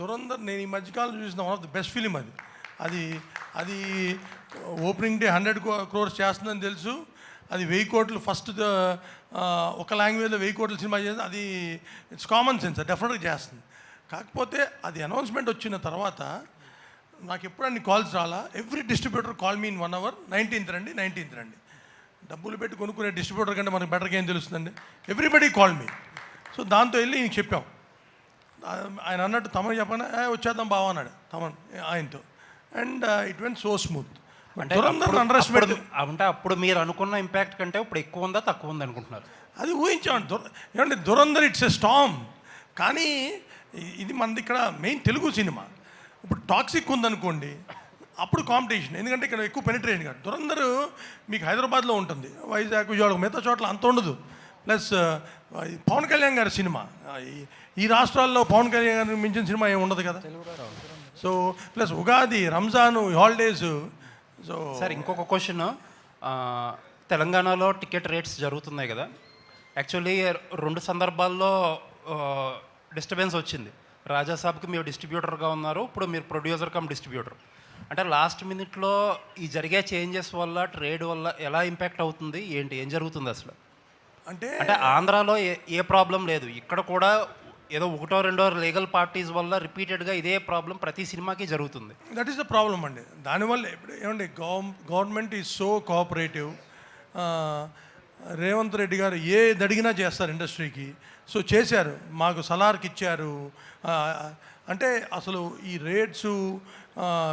దురంధర్ నేను ఈ మధ్యకాలంలో చూసిన one of the best film. అది ఓపెనింగ్ డే 100 crores చేస్తుందని తెలుసు. అది 1000 కోట్లు ఫస్ట్ ఒక లాంగ్వేజ్లో 1000 కోట్ల సినిమా చేస్తుంది. అది ఇట్స్ కామన్ సెన్స్, డెఫినెట్గా చేస్తుంది. కాకపోతే అది అనౌన్స్మెంట్ వచ్చిన తర్వాత నాకు ఎప్పుడు అన్ని కాల్స్ రాలా. Every distributor call me in 1 hour, 19th రండి. డబ్బులు పెట్టి కొనుక్కునే డిస్ట్రిబ్యూటర్ కంటే మనకు బెటర్గా ఏం తెలుస్తుందండి. Everybody call me. సో దాంతో వెళ్ళి ఇంక చెప్పాం. ఆయన అన్నట్టు తమన్ చెప్పాను, వచ్చేద్దాం బావ అన్నాడు తమన్ ఆయనతో. And it went so smooth. అంటే అప్పుడు మీరు అనుకున్న ఇంపాక్ట్ కంటే ఇప్పుడు ఎక్కువ ఉందా తక్కువ ఉంది అనుకుంటున్నారు? అది ఊహించామండి. ఏమంటే దురంధర్ ఇట్స్ ఎ స్టామ్. కానీ ఇది మనది ఇక్కడ మెయిన్ తెలుగు సినిమా. ఇప్పుడు టాక్సిక్ ఉందనుకోండి, అప్పుడు కాంపిటీషన్. ఎందుకంటే ఇక్కడ ఎక్కువ పెనిట్రేషన్ కాదు. దురంధర్ మీకు హైదరాబాద్లో ఉంటుంది, వైజాగ్, విజయవాడ, మిగతా చోట్ల అంత ఉండదు. ప్లస్ పవన్ కళ్యాణ్ గారి సినిమా, ఈ రాష్ట్రాల్లో పవన్ కళ్యాణ్ గారిని మించిన సినిమా ఏమి ఉండదు కదా. So plus Ugadi, Ramzan, holidays. So sir ఇంకొక క్వశ్చన్, తెలంగాణలో టికెట్ రేట్స్ జరుగుతున్నాయి కదా. యాక్చువల్లీ 2 సందర్భాల్లో డిస్టర్బెన్స్ వచ్చింది. రాజాసాబ్కి మీరు డిస్ట్రిబ్యూటర్గా ఉన్నారు, ఇప్పుడు మీరు ప్రొడ్యూసర్ కమ్ డిస్ట్రిబ్యూటర్. అంటే లాస్ట్ మినిట్లో ఈ జరిగే చేంజెస్ వల్ల, ట్రేడ్ వల్ల ఎలా ఇంపాక్ట్ అవుతుంది, ఏం జరుగుతుంది అసలు? అంటే ఆంధ్రాలో ఏ ప్రాబ్లం లేదు, ఇక్కడ కూడా ఏదో ఒకటో రెండో లీగల్ పార్టీస్ వల్ల రిపీటెడ్గా ఇదే ప్రాబ్లం ప్రతి సినిమాకి జరుగుతుంది. దట్ ఈస్ ద ప్రాబ్లం అండి. దానివల్ల ఇప్పుడు ఏమండి government is so cooperative. Revanth Reddy గారు ఏది అడిగినా చేస్తారు ఇండస్ట్రీకి. సో చేశారు, మాకు సలార్కి ఇచ్చారు. అంటే అసలు ఈ రేట్స్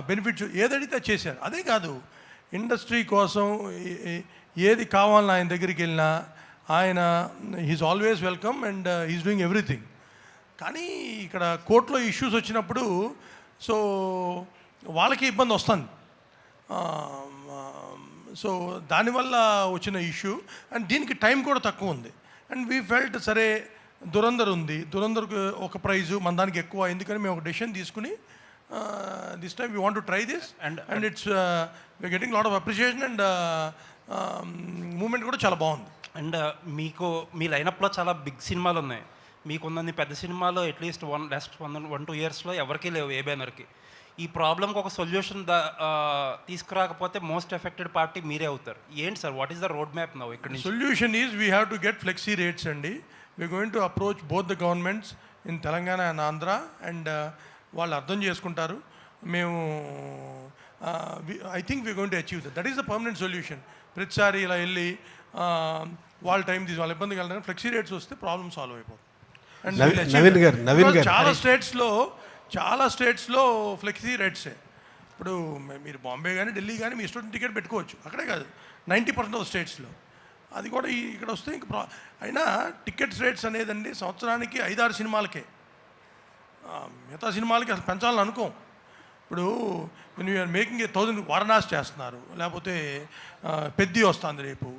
బెనిఫిట్స్ ఏదడిగితే చేశారు. అదే కాదు, ఇండస్ట్రీ కోసం ఏది కావాలని ఆయన దగ్గరికి వెళ్ళినా ఆయన he's always welcome and he's doing everything. కానీ ఇక్కడ కోర్టులో ఇష్యూస్ వచ్చినప్పుడు సో వాళ్ళకి ఇబ్బంది వస్తుంది. సో దానివల్ల వచ్చిన ఇష్యూ అండ్ దీనికి టైం కూడా తక్కువ ఉంది. అండ్ వీ ఫెల్ట్ సరే దురంధర్ ఉంది, దురంధర్కి ఒక ప్రైజు మన దానికి ఎక్కువ, ఎందుకని మేము ఒక డెసిషన్ తీసుకుని this time we want to try this and it's we getting lot of appreciation and moment కూడా చాలా బాగుంది. అండ్ మీకు మీ లైనప్లో చాలా బిగ్ సినిమాలు ఉన్నాయి. మీకున్నన్ని పెద్ద సినిమాలు అట్లీస్ట్ లాస్ట్ 1-2 ఇయర్స్లో ఎవరికీ లేవు ఏ బ్యానర్కి. ఈ ప్రాబ్లంకి ఒక సొల్యూషన్ తీసుకురాకపోతే మోస్ట్ ఎఫెక్టెడ్ పార్టీ మీరే అవుతారు. ఏంటి sir, what is the road map now ఇక్కడ నుంచి? Solution is we have to get flexi rates అండి. We going to approach both the governments in Telangana and Andhra and వాళ్ళు అర్థం చేసుకుంటారు. మేము I think we going to achieve that is the permanent solution. ప్రతిసారి ఇలా వెళ్ళి వాళ్ళ టైం తీసి వాళ్ళ ఇబ్బంది కలగడం, ఫ్లెక్సీ రేట్స్ వస్తే ప్రాబ్లమ్ సాల్వ్ అయిపోతుంది. అండ్ చాలా స్టేట్స్లో ఫ్లెక్సీ రేట్సే. ఇప్పుడు మీరు బాంబే కానీ ఢిల్లీ కానీ మీ స్టూడెంట్ టికెట్ పెట్టుకోవచ్చు, అక్కడే కాదు 90% ఆఫ్ స్టేట్స్లో. అది కూడా ఇక్కడ వస్తే ఇంక అయినా టికెట్స్ రేట్స్ అనేదండి సంవత్సరానికి 5-6 సినిమాలకే, మిగతా సినిమాలకి అసలు పెంచాలని అనుకోం. ఇప్పుడు యూఆర్ మేకింగ్ 1000 వారణాసి చేస్తున్నారు, లేకపోతే పెద్ది వస్తుంది రేపు,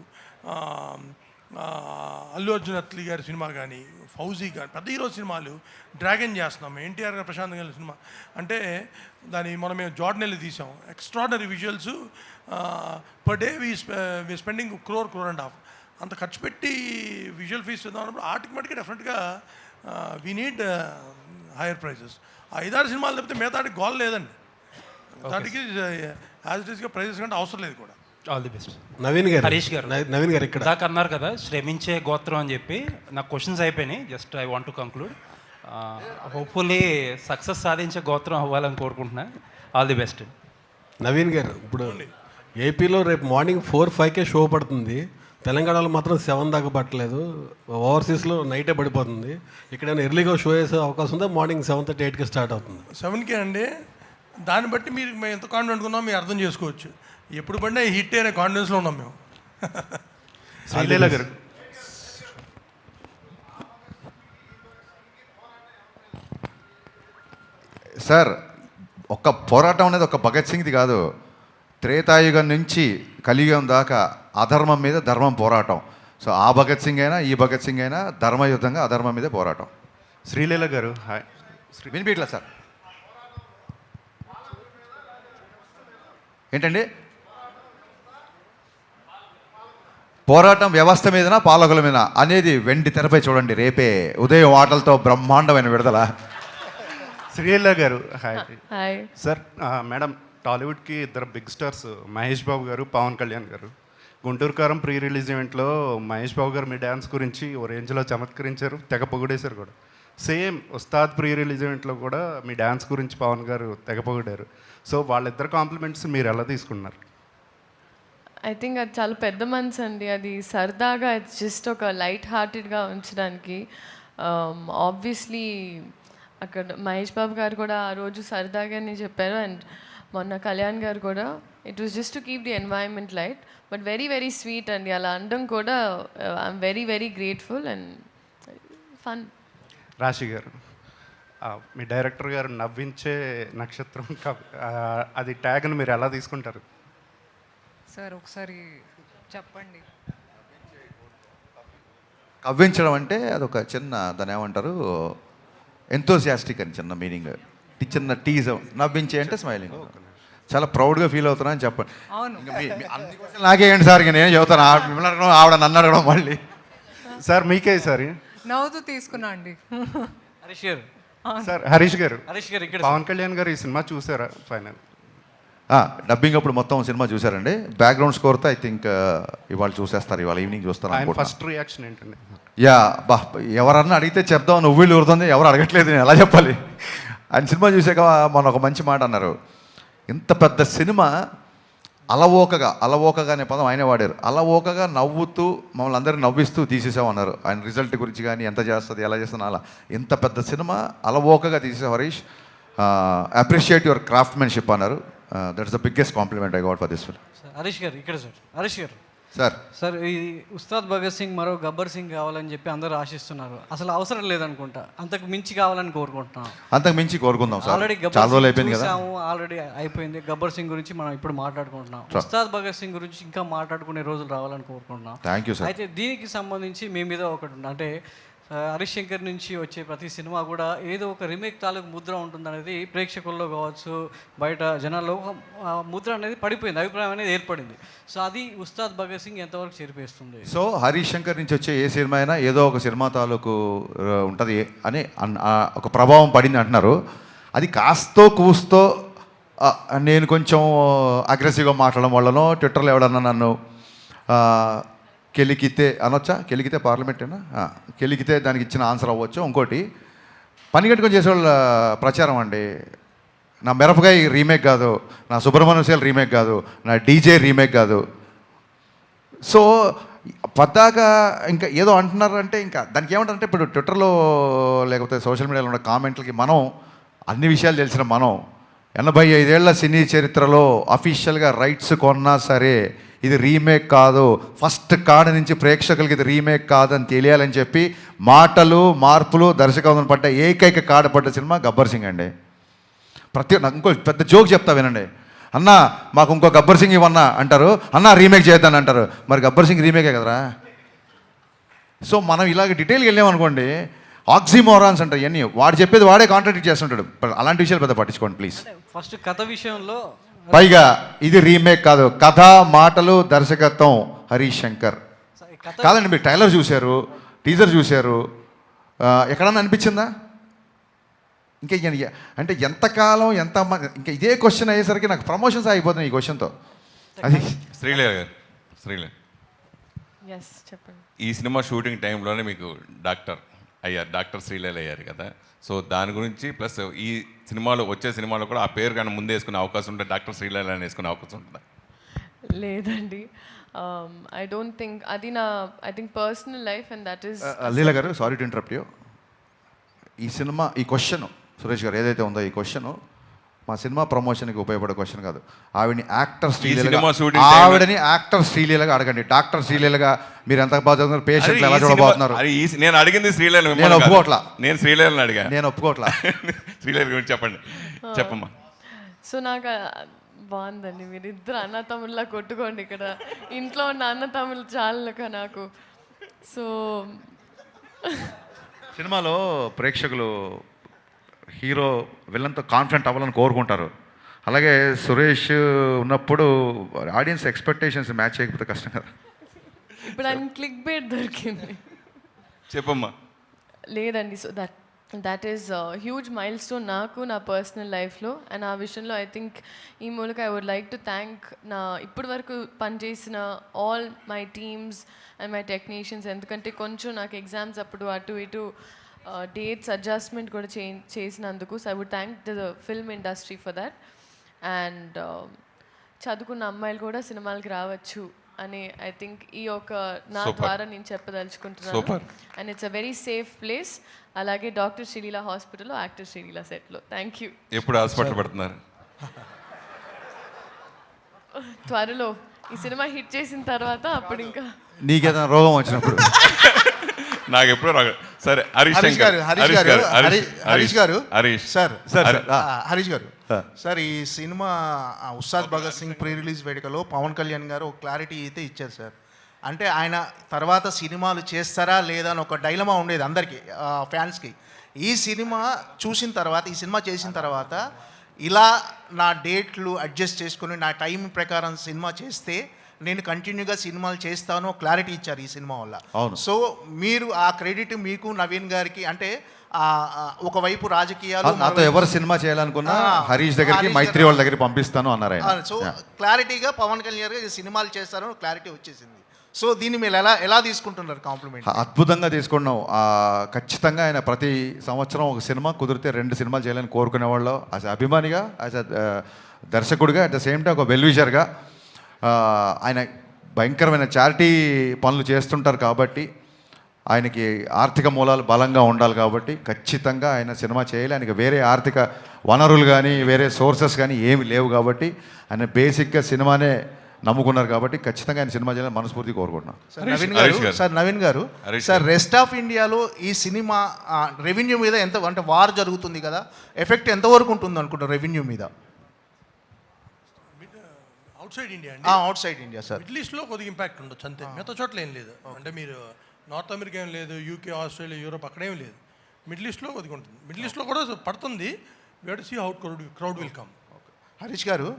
అల్లు అర్జున్ అత్లీ గారి సినిమా కానీ, ఫౌజీ కానీ, పెద్ద హీరో సినిమాలు, డ్రాగన్ చేస్తున్నాం, ఎన్టీఆర్ గారు ప్రశాంత్ గారి సినిమా. అంటే మనం మేము జార్డన్ వెళ్ళి తీసాం, extraordinary visuals. Per day we spending crore and half. అంత ఖర్చు పెట్టి విజువల్ ఫీస్ ఇద్దామన్నప్పుడు ఆటోమేటిక్గా డెఫినెట్గా వీ నీడ్ హైయర్ ప్రైజెస్. 5-6 సినిమాలు తప్పితే మిగతాటికి గోల్ లేదండి. దానికి యాజ్ ఇట్ ఈస్గా ప్రైజెస్ కంటే అవసరం లేదు కూడా. All the best. నవీన్ గారు, హరీష్ గారు, నవీన్ గారు ఇక్కడ దాకా అన్నారు కదా శ్రమించే గోత్రం అని చెప్పి. నాకు క్వశ్చన్స్ అయిపోయినాయి, just I want to conclude. Hopefully success సాధించే గోత్రం అవ్వాలని కోరుకుంటున్నా. All the best. నవీన్ గారు, ఇప్పుడు ఏపీలో రేపు మార్నింగ్ 4-5కే షో పడుతుంది, తెలంగాణలో మాత్రం 7 దాకా పట్టలేదు, ఓవర్సీస్లో నైటే పడిపోతుంది. ఇక్కడ ఎర్లీగా షో వేసే అవకాశం ఉందా? మార్నింగ్ 7:30-8కి స్టార్ట్ అవుతుంది. 7కే అండి. దాన్ని బట్టి మీరు మేము ఎంత కాన్ఫిడెంట్ ఉన్నామో మీరు అర్థం చేసుకోవచ్చు. ఎప్పుడు పడినా హిట్ అనే కాన్ఫిడెన్స్లో ఉన్నాం మేము. శ్రీలీల గారు, సార్ ఒక పోరాటం అనేది ఒక భగత్ సింగ్ది కాదు. త్రేతాయుగం నుంచి కలియుగం దాకా అధర్మం మీద ధర్మం పోరాటం. సో ఆ భగత్ సింగ్ అయినా ఈ భగత్ సింగ్ అయినా ధర్మయుద్ధంగా అధర్మం మీదే పోరాటం. శ్రీలీల గారు, హాయ్. వినిపించట్లా సార్? ఏంటండి? పోరాటం వ్యవస్థ మీదనా పాలకుల మీద అనేది వెండి తెరపై చూడండి రేపే ఉదయం ఆటలతో బ్రహ్మాండమైన విడుదల. Sreeleela garu, hi. Hi sir, madam, టాలీవుడ్కి 2 బిగ్ స్టార్స్ మహేష్ బాబు గారు, పవన్ కళ్యాణ్ గారు. గుంటూరు కారం ప్రీ రిలీజ్ ఈవెంట్లో మహేష్ బాబు గారు మీ డ్యాన్స్ గురించి ఓ రేంజ్లో చమత్కరించారు, తెగ పొగిడేశారు కూడా. సేమ్ ఉస్తాద్ ప్రీ రిలీజ్ ఈవెంట్లో కూడా మీ డ్యాన్స్ గురించి పవన్ గారు తెగ పొగిడారు. సో వాళ్ళిద్దరు కాంప్లిమెంట్స్ మీరు ఎలా తీసుకున్నారు? ఐ థింక్ అది చాలా పెద్ద మనసు అండి. అది సరదాగా జస్ట్ ఒక లైట్ హార్టెడ్గా ఉంచడానికి. ఆబ్వియస్లీ అక్కడ మహేష్ బాబు గారు కూడా ఆ రోజు సరదాగానే చెప్పారు, అండ్ మొన్న కళ్యాణ్ గారు కూడా. It was just to keep the environment light, but very very sweet అండి. అలా అనడం కూడా I'm very very grateful and fun. రాశి గారు, మీ డైరెక్టర్ గారు నవ్వించే నక్షత్రం అది ట్యాగ్ను మీరు ఎలా తీసుకుంటారు? సార్ ఒకసారి చెప్పండి. కవ్వించడం అంటే అదొక చిన్న, దాన్ని ఏమంటారు, ఎంతోసియాస్టిక్ అని చిన్న మీనింగ్, చిన్న టీజం. నవ్వించే అంటే స్మైలింగ్. చాలా ప్రౌడ్గా ఫీల్ అవుతున్నా అని చెప్పండి. అవును. అన్ని క్వశ్చన్లు నాకే ఏంటి సార్? నేను చెబుతాను, మిమ్మల్ని అడగడం, ఆవిడ నన్ను అడగడం మళ్ళీ. సార్ మీకే సార్ నవ్వుతూ తీసుకున్నా అండి. హరీష్ గారు, సార్ హరీష్ గారు, హరీష్ గారు ఇక్కడ పవన్ కళ్యాణ్ గారు ఈ సినిమా చూసారా ఫైనల్? డబ్బింగ్ అప్పుడు మొత్తం సినిమా చూసారండి. బ్యాక్గ్రౌండ్ స్కోర్తో ఐ థింక్ ఇవాళ చూసేస్తారు, ఇవాళ ఈవినింగ్ చూస్తారు ఆయన అనుకుంటున్నా. ఫస్ట్ రియాక్షన్ ఏంటండి? యా బా, ఎవరన్నా అడిగితే చెప్దాం, నువ్వు ఊరుతుంది, ఎవరు అడగట్లేదు, నేను ఎలా చెప్పాలి. ఆయన సినిమా చూసాక మొన్న ఒక మంచి మాట అన్నారు, ఇంత పెద్ద సినిమా అలవోకగా అనే పదం ఆయనే వాడారు. అలవోకగా నవ్వుతూ మమ్మల్ని అందరినీ నవ్విస్తూ తీసేసామన్నారు. ఆయన రిజల్ట్ గురించి కానీ ఎంత చేస్తుంది ఎలా చేస్తుంది అలా. ఇంత పెద్ద సినిమా అలవోకగా తీసేసావు హరీష్, అప్రిషియేట్ యువర్ క్రాఫ్ట్మెన్షిప్ అన్నారు. That's the biggest compliment I got for this film. Harish గారు ఇక్కడ sir, Harish garu sir. Sir, ఈ ఉస్తాద్ భగత్ సింగ్ మరో గబ్బర్ సింగ్ కావాలని చెప్పి అందరూ ఆశిస్తున్నారు. అసలు అవసరం లేదనుకుంటా, అంతకు మించి కావాలని కోరుకుంటున్నాం. అంతకు మించి కోరుకుందాం సార్. ఆల్రెడీ చాలా రోజులు అయిపోయింది కదా, ఆల్రెడీ అయిపోయింది. గబ్బర్ సింగ్ గురించి మనం ఇప్పుడు మాట్లాడుకుంటున్నాం. ఉస్తాద్ భగత్ సింగ్ గురించి ఇంకా మాట్లాడుకునే రోజులు రావాలని కోరుకుంటున్నాం. Thank you sir. అయితే దీనికి సంబంధించి మీ మీద ఒకటి ఉంది, అంటే హరీష్ శంకర్ నుంచి వచ్చే ప్రతి సినిమా కూడా ఏదో ఒక రీమేక్ తాలూకు ముద్ర ఉంటుందనేది ప్రేక్షకుల్లో కావచ్చు, బయట జనాల్లో ముద్ర అనేది పడిపోయింది, అభిప్రాయం అనేది ఏర్పడింది. సో అది ఉస్తాద్ భగత్ సింగ్ ఎంతవరకు చేరిపేస్తుంది? సో హరీష్ శంకర్ నుంచి వచ్చే ఏ సినిమా అయినా ఏదో ఒక సినిమా తాలూకు ఉంటుంది అని ఒక ప్రభావం పడింది అంటున్నారు. అది కాస్తో కూస్తో నేను కొంచెం అగ్రెసివ్గా మాట్లాడడం వల్లనో, ట్విట్టర్లో ఎవడన్నా నన్ను కెలికితే అనొచ్చా, కెలికితే పార్లమెంటేనా, కెలికితే దానికి ఇచ్చిన ఆన్సర్ అవ్వచ్చు. ఇంకోటి పని కట్టుకొని చేసేవాళ్ళ ప్రచారం అండి. నా మిరపకాయ రీమేక్ కాదు, నా సుబ్రహ్మణ్యం శైల్ రీమేక్ కాదు, నా డీజే రీమేక్ కాదు. సో పద్దాకా ఇంకా ఏదో అంటున్నారు అంటే ఇంకా దానికి ఏమంటారంటే, ఇప్పుడు ట్విట్టర్లో లేకపోతే సోషల్ మీడియాలో ఉన్న కామెంట్లకి మనం అన్ని విషయాలు తెలిసిన మనం 85 ఏళ్ల సినీ చరిత్రలో అఫీషియల్గా రైట్స్ కొన్నా సరే ఇది రీమేక్ కాదు, ఫస్ట్ కాడ నుంచి ప్రేక్షకులకి ఇది రీమేక్ కాదని తెలియాలని చెప్పి మాటలు మార్పులు దర్శకత్వం పడ్డ ఏకైక కాడ పడ్డ సినిమా గబ్బర్ సింగ్ అండి. నాకు ఇంకో పెద్ద జోక్ చెప్తా వినండి. అన్న మాకు ఇంకో గబ్బర్ సింగ్ ఇవన్నా అంటారు, అన్న రీమేక్ చేద్దాని అంటారు. మరి గబ్బర్ సింగ్ రీమేకే కదరా. సో మనం ఇలాగ డీటెయిల్గా వెళ్ళామనుకోండి, ఆక్సిమోరాన్స్ అంటారు ఇవన్నీ, వాడు చెప్పేది వాడే కాంట్రాడిక్ట్ చేస్తుంటాడు. అలాంటి విషయాలు పెద్ద పట్టించుకోండి ప్లీజ్. ఫస్ట్ కథ విషయంలో పైగా ఇది రీమేక్ కాదు, కథ మాటలు దర్శకత్వం హరీష్ శంకర్. కాదండి, మీరు ట్రైలర్ చూశారు, టీజర్ చూశారు, ఎక్కడన్నా అనిపించిందా? ఇంకా అంటే ఎంతకాలం ఎంత ఇంకా ఇదే క్వశ్చన్ అయ్యేసరికి నాకు ప్రమోషన్స్ అయిపోతున్నాయి ఈ క్వశ్చన్తో. అది శ్రీలేఖ గారు, శ్రీలేఖ చెప్పండి. ఈ సినిమా షూటింగ్ టైంలోనే మీకు డాక్టర్ శ్రీలేఖ అయ్యారు కదా, సో దాని గురించి ప్లస్ ఈ సినిమాలో వచ్చే సినిమాలో కూడా ఆ పేరు కానీ ముందే వేసుకునే అవకాశం ఉంటే డాక్టర్ శ్రీలేఖ అని వేసుకునే అవకాశం ఉంటుందా? లేదండి, ఐ డోంట్ థింక్. అది నా personal life and that is. Leela garu, sorry to interrupt you. ఈ సినిమా ఈ క్వశ్చన్ సురేష్ గారు ఏదైతే ఉందో ఈ క్వశ్చన్ మా సినిమా ప్రమోషన్కి ఉపయోగపడే క్వశ్చన్ కాదు. ఆవిడని యాక్టర్ శ్రీలీలగా అడగండి. డాక్టర్ శ్రీలీలగా మీరు ఎంత బాగా చదువుతున్నారు, పేషెంట్లు ఎలా చూడబోతున్నారు. నేను అడిగింది శ్రీలీల, నేను ఒప్పుకోవట్లా. నేను శ్రీలీలని అడిగా, నేను ఒప్పుకోవట్లా. శ్రీలీల గురించి చెప్పండి, చెప్పమ్మా. సో నాకు బాగుందండి, మీరు ఇద్దరు అన్న తమ్ముళ్ళ కొట్టుకోండి ఇక్కడ. ఇంట్లో ఉన్న అన్న తమ్ముళ్ళు చాలా నాకు. సో సినిమాలో ప్రేక్షకులు హీరో విలన్తో కాన్ఫిడెంట్ అవ్వాలని కోరుకుంటారు. అలాగే సురేష్ ఉన్నప్పుడు ఆడియన్స్ ఎక్స్పెక్టేషన్స్ మ్యాచ్ చేయకపోతే కష్టం కదా. ఇప్పుడు ఆయన క్లిక్ బేట్ దొరికింది, చెప్పమ్మా. లేదండి, so that is huge mile stone నాకు నా పర్సనల్ లైఫ్లో. అండ్ ఆ విషయంలో ఐ థింక్ ఈ మూలక I would like to thank నా ఇప్పటి వరకు పనిచేసిన all my teams and my technicians. ఎందుకంటే కొంచెం నాకు ఎగ్జామ్స్ అప్పుడు అటు ఇటు డేట్స్ అడ్జస్ట్మెంట్ కూడా చేసినందుకు. So I would thank the film industry for that. And చదువుకున్న అమ్మాయిలు కూడా సినిమాలకి రావచ్చు అని ఐ థింక్ ఈ ఒక నా ద్వారా నేను చెప్పదలుచుకుంటున్నాను. And it's a very safe place. అలాగే డాక్టర్ శ్రీలీల హాస్పిటల్లో, యాక్టర్ శ్రీలీల సెట్లో. Thank you. ఎప్పుడు హాస్పిటల్ పెడుతున్నారు? త్వరలో ఈ సినిమా హిట్ చేసిన తర్వాత అప్పుడు ఇంకా నీకేదైనా రోగం వచ్చినప్పుడు నాకు ఎప్పుడు రాదు. సరే హరీష్ గారు సార్, ఈ cinema Ustaad Bhagat Singh pre release వేడుకలో పవన్ కళ్యాణ్ గారు ఒక క్లారిటీ అయితే ఇచ్చారు సార్. అంటే ఆయన తర్వాత సినిమాలు చేస్తారా లేదా అని ఒక డైలమా ఉండేది అందరికీ, ఫ్యాన్స్కి. ఈ సినిమా చూసిన తర్వాత, ఈ సినిమా చేసిన తర్వాత ఇలా నా డేట్లు అడ్జస్ట్ చేసుకుని నా టైం ప్రకారం సినిమా చేస్తే నేను కంటిన్యూగా సినిమాలు చేస్తాను క్లారిటీ ఇచ్చారు ఈ సినిమా వల్ల. సో మీరు ఆ క్రెడిట్ మీకు నవీన్ గారికి, అంటే ఒకవైపు రాజకీయాలు నాతో ఎవరు సినిమా చేయాలనుకున్నా హరీష్ దగ్గరికి మైత్రి వాళ్ళ దగ్గరికి పంపిస్తాను అన్నారు ఆయన. సో క్లారిటీగా పవన్ కళ్యాణ్ గారు ఈ సినిమాలు చేస్తారని క్లారిటీ వచ్చేసింది. సో దీన్ని మీరు ఎలా తీసుకుంటున్నారు కాంప్లిమెంట్? అద్భుతంగా తీసుకున్నాం. ఖచ్చితంగా ఆయన ప్రతి సంవత్సరం ఒక సినిమా కుదిరితే 2 సినిమాలు చేయాలని కోరుకునేవాళ్ళు. యాజ్ అభిమానిగా, యాజ్ దర్శకుడిగా, అట్ ద సేమ్ టైం ఒక వెల్విషర్గా ఆయన భయంకరమైన చారిటీ పనులు చేస్తుంటారు కాబట్టి, ఆయనకి ఆర్థిక మూలాలు బలంగా ఉండాలి కాబట్టి ఖచ్చితంగా ఆయన సినిమా చేయాలి. ఆయనకి వేరే ఆర్థిక వనరులు కానీ వేరే సోర్సెస్ కానీ ఏమి లేవు కాబట్టి ఆయన బేసిక్గా సినిమానే నమ్ముకున్నారు కాబట్టి ఖచ్చితంగా ఆయన సినిమా చేయాలని మనస్ఫూర్తి కోరుకుంటున్నాం. నవీన్ గారు సార్ రెస్ట్ ఆఫ్ ఇండియాలో ఈ సినిమా రెవెన్యూ మీద ఎంత అంటే వార్ జరుగుతుంది కదా, ఎఫెక్ట్ ఎంతవరకు ఉంటుంది అనుకుంటారు రెవెన్యూ మీద? Outside India outside India sir. Middle ఈస్ట్లో కొద్దిగా ఇంపాక్ట్ ఉండొచ్చు అంతే, మిగతా చోట్ల ఏం లేదు. అంటే మీరు నార్త్ అమెరికా ఏం లేదు, యూకే, ఆస్ట్రేలియా, యూరోప్ అక్కడేం లేదు. మిడిల్ ఈస్ట్లో కొద్దిగా ఉంటుంది. మిడిల్ ఈస్ట్లో కూడా పడుతుంది. We have to see how crowd will come. Harish garu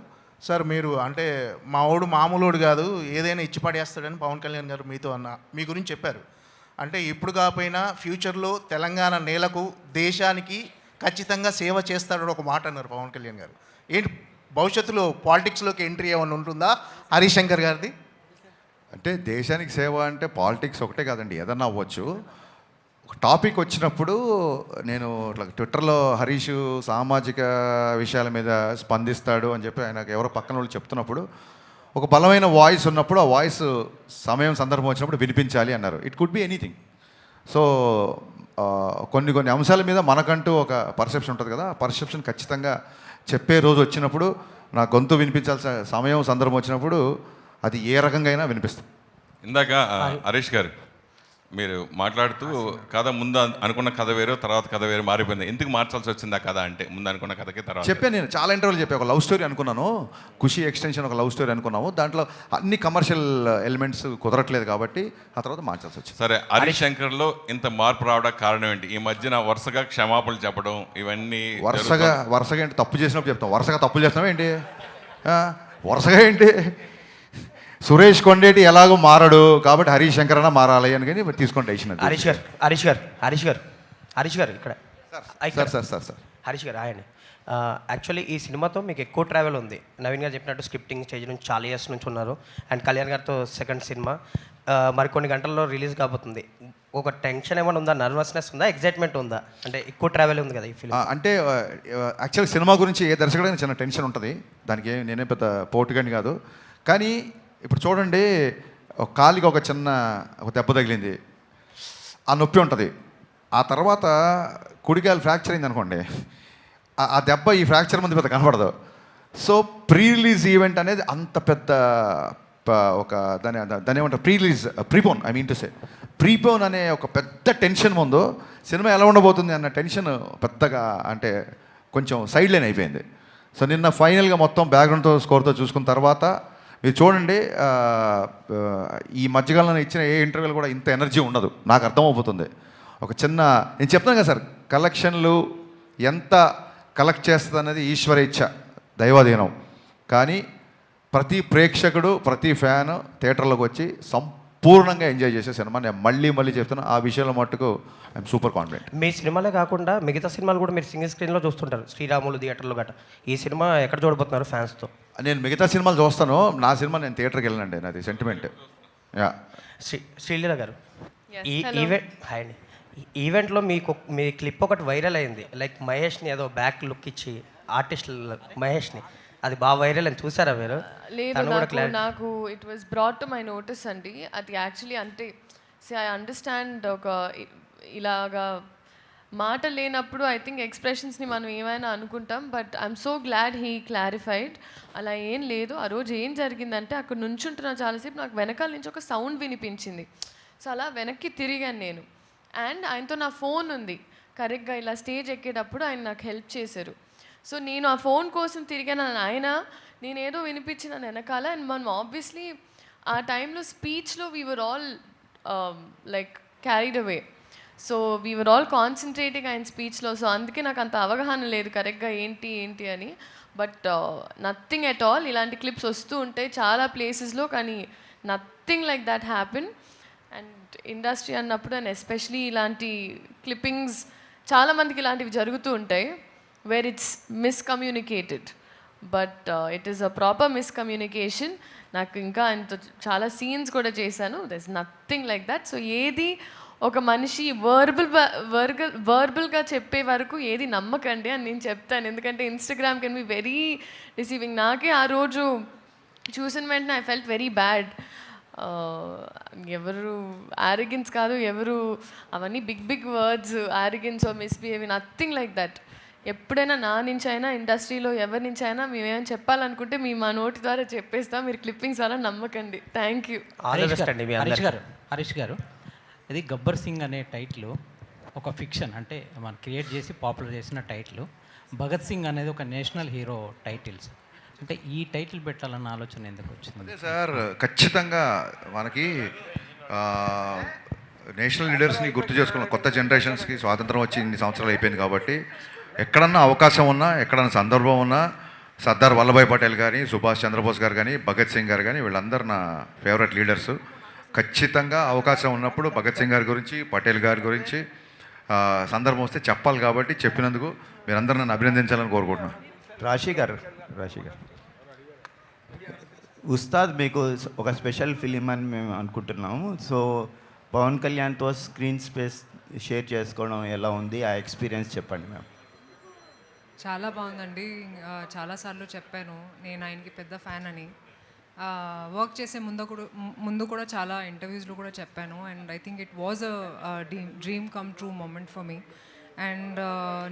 sir, మీరు అంటే మావాడు మామూలుడు కాదు, ఏదైనా ఇచ్చి పడేస్తాడని పవన్ కళ్యాణ్ గారు మీతో మీ గురించి చెప్పారు. అంటే ఇప్పుడు కాకపోయినా ఫ్యూచర్లో తెలంగాణ నేలకు, దేశానికి ఖచ్చితంగా సేవ చేస్తాడని ఒక మాట అన్నారు పవన్ కళ్యాణ్ గారు. ఏంటి భవిష్యత్తులో పాలిటిక్స్లోకి ఎంట్రీ ఏమైనా ఉంటుందా హరీష్ శంకర్ గారిది? అంటే దేశానికి సేవ అంటే పాలిటిక్స్ ఒకటే కాదండి, ఏదన్నా అవ్వచ్చు. ఒక టాపిక్ వచ్చినప్పుడు నేను ఇట్లా ట్విట్టర్లో హరీష్ సామాజిక విషయాల మీద స్పందిస్తాడు అని చెప్పి ఆయనకు ఎవరో పక్కన వాళ్ళు చెప్తున్నప్పుడు ఒక బలమైన వాయిస్ ఉన్నప్పుడు ఆ వాయిస్ సమయం సందర్భం వచ్చినప్పుడు వినిపించాలి అన్నారు. It could be anything. So కొన్ని అంశాల మీద మనకంటూ ఒక పర్సెప్షన్ ఉంటుంది కదా, ఆ పర్సెప్షన్ ఖచ్చితంగా చెప్పే రోజు వచ్చినప్పుడు, నా గొంతు వినిపించాల్సిన సమయం సందర్భం వచ్చినప్పుడు అది ఏ రకంగా అయినా వినిపిస్తుంది. ఇందాక హరీష్ గారు మీరు మాట్లాడుతూ కథ ముందు అనుకున్న కథ వేరు, తర్వాత కథ వేరు మారిపోయింది. ఎందుకు మార్చాల్సి వచ్చింది ఆ కథ అంటే? ముందు అనుకున్న కథకి తర్వాత చెప్పాను నేను చాలా ఇంటర్వ్యూలు చెప్పాను. ఒక లవ్ స్టోరీ అనుకున్నాను, ఖుషి ఎక్స్టెన్షన్ ఒక లవ్ స్టోరీ అనుకున్నాము. దాంట్లో అన్ని కమర్షియల్ ఎలిమెంట్స్ కుదరట్లేదు కాబట్టి ఆ తర్వాత మార్చాల్సి వచ్చింది. సరే, హరీష్ శంకర్లో ఇంత మార్పు రావడానికి కారణం ఏంటి? ఈ మధ్యన వరుసగా క్షమాపణలు చెప్పడం ఇవన్నీ వరుసగా ఏంటి? తప్పు చేసినప్పుడు చెప్తాం. వరుసగా తప్పులు చేస్తున్నాం ఏంటి? వరుసగా ఏంటి? సురేష్ కొండేటి ఎలాగో మారడు కాబట్టి హరీష్ శంకర్ అన్న మారాలి అని కానీ తీసుకొని డెసిషన్. హరీష్ గారు ఇక్కడ సార్ హరీష్ గారు ఆయన యాక్చువల్లీ ఈ సినిమాతో మీకు ఎక్కువ ట్రావెల్ ఉంది. నవీన్ గారు చెప్పినట్టు స్క్రిప్టింగ్ స్టేజ్ నుంచి చాలా ఇయర్స్ నుంచి ఉన్నారు. అండ్ కళ్యాణ్ గారితో సెకండ్ సినిమా మరికొన్ని గంటల్లో రిలీజ్ కాబోతుంది. ఒక టెన్షన్ ఏమైనా ఉందా, నర్వస్నెస్ ఉందా, ఎగ్జైట్మెంట్ ఉందా? అంటే ఎక్కువ ట్రావెల్ ఉంది కదా ఈ ఫిల్మ్. అంటే యాక్చువల్ సినిమా గురించి ఏ దర్శకుడైనా చిన్న టెన్షన్ ఉంటుంది. దానికి నేనే పెద్ద పోటుగాని కాదు. కానీ ఇప్పుడు చూడండి, ఒక కాలికి ఒక దెబ్బ తగిలింది, ఆ నొప్పి ఉంటుంది. ఆ తర్వాత కుడికాయలు ఫ్రాక్చర్ అయింది అనుకోండి, ఆ దెబ్బ ఈ ఫ్రాక్చర్ ముందు పెద్ద కనపడదు. సో ప్రీ రిలీజ్ ఈవెంట్ అనేది అంత పెద్ద ఒక దాని ఏమంటారు, ప్రీపోన్ అనే ఒక పెద్ద టెన్షన్ ముందు సినిమా ఎలా ఉండబోతుంది అన్న టెన్షన్ పెద్దగా అంటే కొంచెం సైడ్ లైన్ అయిపోయింది. సో నిన్న ఫైనల్గా మొత్తం బ్యాక్గ్రౌండ్తో స్కోర్తో చూసుకున్న తర్వాత మీరు చూడండి, ఈ మధ్యకాలంలో ఇచ్చిన ఏ ఇంటర్వ్యూలు కూడా ఇంత ఎనర్జీ ఉండదు. నాకు అర్థమైపోతుంది. నేను చెప్తాను కదా సార్, కలెక్షన్లు ఎంత కలెక్ట్ చేస్తుంది అనేది ఈశ్వర ఇచ్ఛ, దైవాధీనం. కానీ ప్రతి ప్రేక్షకుడు, ప్రతి ఫ్యాన్ థియేటర్లోకి వచ్చి సంపూర్ణంగా ఎంజాయ్ చేసే సినిమా. నేను మళ్ళీ చెప్తున్నా, ఆ విషయంలో మట్టుకు ఐఎమ్ సూపర్ కాన్ఫిడెంట్. మీ సినిమాలే కాకుండా మిగతా సినిమాలు కూడా మీరు సింగిల్ స్క్రీన్లో చూస్తుంటారు, శ్రీరాములు థియేటర్లో గట్రా. ఈ సినిమా ఎక్కడ చూడబోతున్నారు ఫ్యాన్స్తో? నేను మిగతా సినిమాలు చూస్తాను, నా సినిమా నేను థియేటర్కి వెళ్ళనండి, నాది సెంటిమెంట్. శ్రీలీల గారు, ఈ ఈవెంట్లో మీ క్లిప్ ఒకటి వైరల్ అయింది. లైక్ మహేష్ని ఏదో బ్యాక్ లుక్ ఇచ్చి ఆర్టిస్ట్ మహేష్ని, అది బాగా వైరల్ అని చూసారా మీరు? లేదు, నాకు it was brought to my notice అండి. అది యాక్చువల్లీ అంటే ఐ అండర్స్టాండ్, ఒక ఇలాగా మాట లేనప్పుడు ఐ థింక్ ఎక్స్ప్రెషన్స్ని మనం ఏమైనా అనుకుంటాం. But I'm so glad he clarified. అలా ఏం లేదు. ఆ రోజు ఏం జరిగిందంటే, అక్కడ నుంచుంటున్నా చాలాసేపు, నాకు వెనకాల నుంచి ఒక సౌండ్ వినిపించింది. సో అలా వెనక్కి తిరిగాను నేను. అండ్ ఆయనతో నా ఫోన్ ఉంది. కరెక్ట్గా ఇలా స్టేజ్ ఎక్కేటప్పుడు ఆయన నాకు హెల్ప్ చేశారు. సో నేను ఆ ఫోన్ కోసం తిరిగాను. ఆయన నేనేదో వినిపించిన వెనకాల. అండ్ మనం ఆబ్వియస్లీ ఆ టైంలో స్పీచ్లో we were all like carried away. So we were all concentrating ఆయన స్పీచ్లో. సో అందుకే నాకు అంత అవగాహన లేదు కరెక్ట్గా ఏంటి అని. But nothing at all. ఇలాంటి క్లిప్స్ వస్తూ ఉంటాయి చాలా ప్లేసెస్లో, కానీ nothing like that happen. And industry అన్నప్పుడు, అండ్ ఎస్పెషలీ ఇలాంటి క్లిప్పింగ్స్ చాలామందికి ఇలాంటివి జరుగుతూ ఉంటాయి where it's miscommunicated, but it is a proper miscommunication. నాకు ఇంకా ఆయనతో చాలా సీన్స్ కూడా చేశాను, there is nothing like that. So ఏది ఒక మనిషి వర్బల్గా చెప్పే వరకు ఏది నమ్మకండి అని నేను చెప్తాను, ఎందుకంటే Instagram can be very receiving. నాకే ఆ రోజు చూసిన వెంటనే ఐ ఫెల్ట్ వెరీ బ్యాడ్. ఎవరు ఆరోగెన్స్ కాదు, ఎవరు అవన్నీ big big words, arrogance or misbehave, nothing like that. ఎప్పుడైనా నా నుంచి అయినా ఇండస్ట్రీలో ఎవరి నుంచి అయినా మేమేమైనా చెప్పాలనుకుంటే మేము మా నోటి ద్వారా చెప్పేస్తాం, మీరు క్లిప్పింగ్స్ అలా నమ్మకండి. Thank you. హరీష్ గారు, ఇది గబ్బర్ సింగ్ అనే టైటిల్ ఒక ఫిక్షన్, అంటే మనం క్రియేట్ చేసి పాపులర్ చేసిన టైటిల్. భగత్ సింగ్ అనేది ఒక నేషనల్ హీరో టైటిల్స్, అంటే ఈ టైటిల్ పెట్టాలన్న ఆలోచన ఎందుకు వచ్చింది? అదే సార్, ఖచ్చితంగా మనకి నేషనల్ లీడర్స్ని గుర్తు చేసుకున్న కొత్త జనరేషన్స్కి స్వాతంత్రం వచ్చి ఇన్ని సంవత్సరాలు అయిపోయింది కాబట్టి ఎక్కడన్నా అవకాశం ఉన్నా, ఎక్కడన్నా సందర్భం ఉన్నా సర్దార్ వల్లభాయ్ పటేల్ కానీ, సుభాష్ చంద్రబోస్ గారు కానీ, భగత్ సింగ్ గారు కానీ, వీళ్ళందరూ నా ఫేవరెట్ లీడర్స్. ఖచ్చితంగా అవకాశం ఉన్నప్పుడు భగత్ సింగ్ గారి గురించి, పటేల్ గారి గురించి సందర్భం వస్తే చెప్పాలి కాబట్టి చెప్పినందుకు మీరందరూ నన్ను అభినందించాలని కోరుకుంటున్నాను. రాశి గారు, ఉస్తాద్ మీకు ఒక స్పెషల్ ఫిలిం అని మేము అనుకుంటున్నాము. సో పవన్ కళ్యాణ్తో స్క్రీన్ స్పేస్ షేర్ చేసుకోవడం ఎలా ఉంది, ఆ ఎక్స్పీరియన్స్ చెప్పండి మ్యామ్. చాలా బాగుందండి. చాలాసార్లు చెప్పాను నేను ఆయనకి పెద్ద ఫ్యాన్ అని. వర్క్ చేసే ముందు కూడా చాలా ఇంటర్వ్యూస్లో కూడా చెప్పాను. And I think it was a dream come true moment for me. And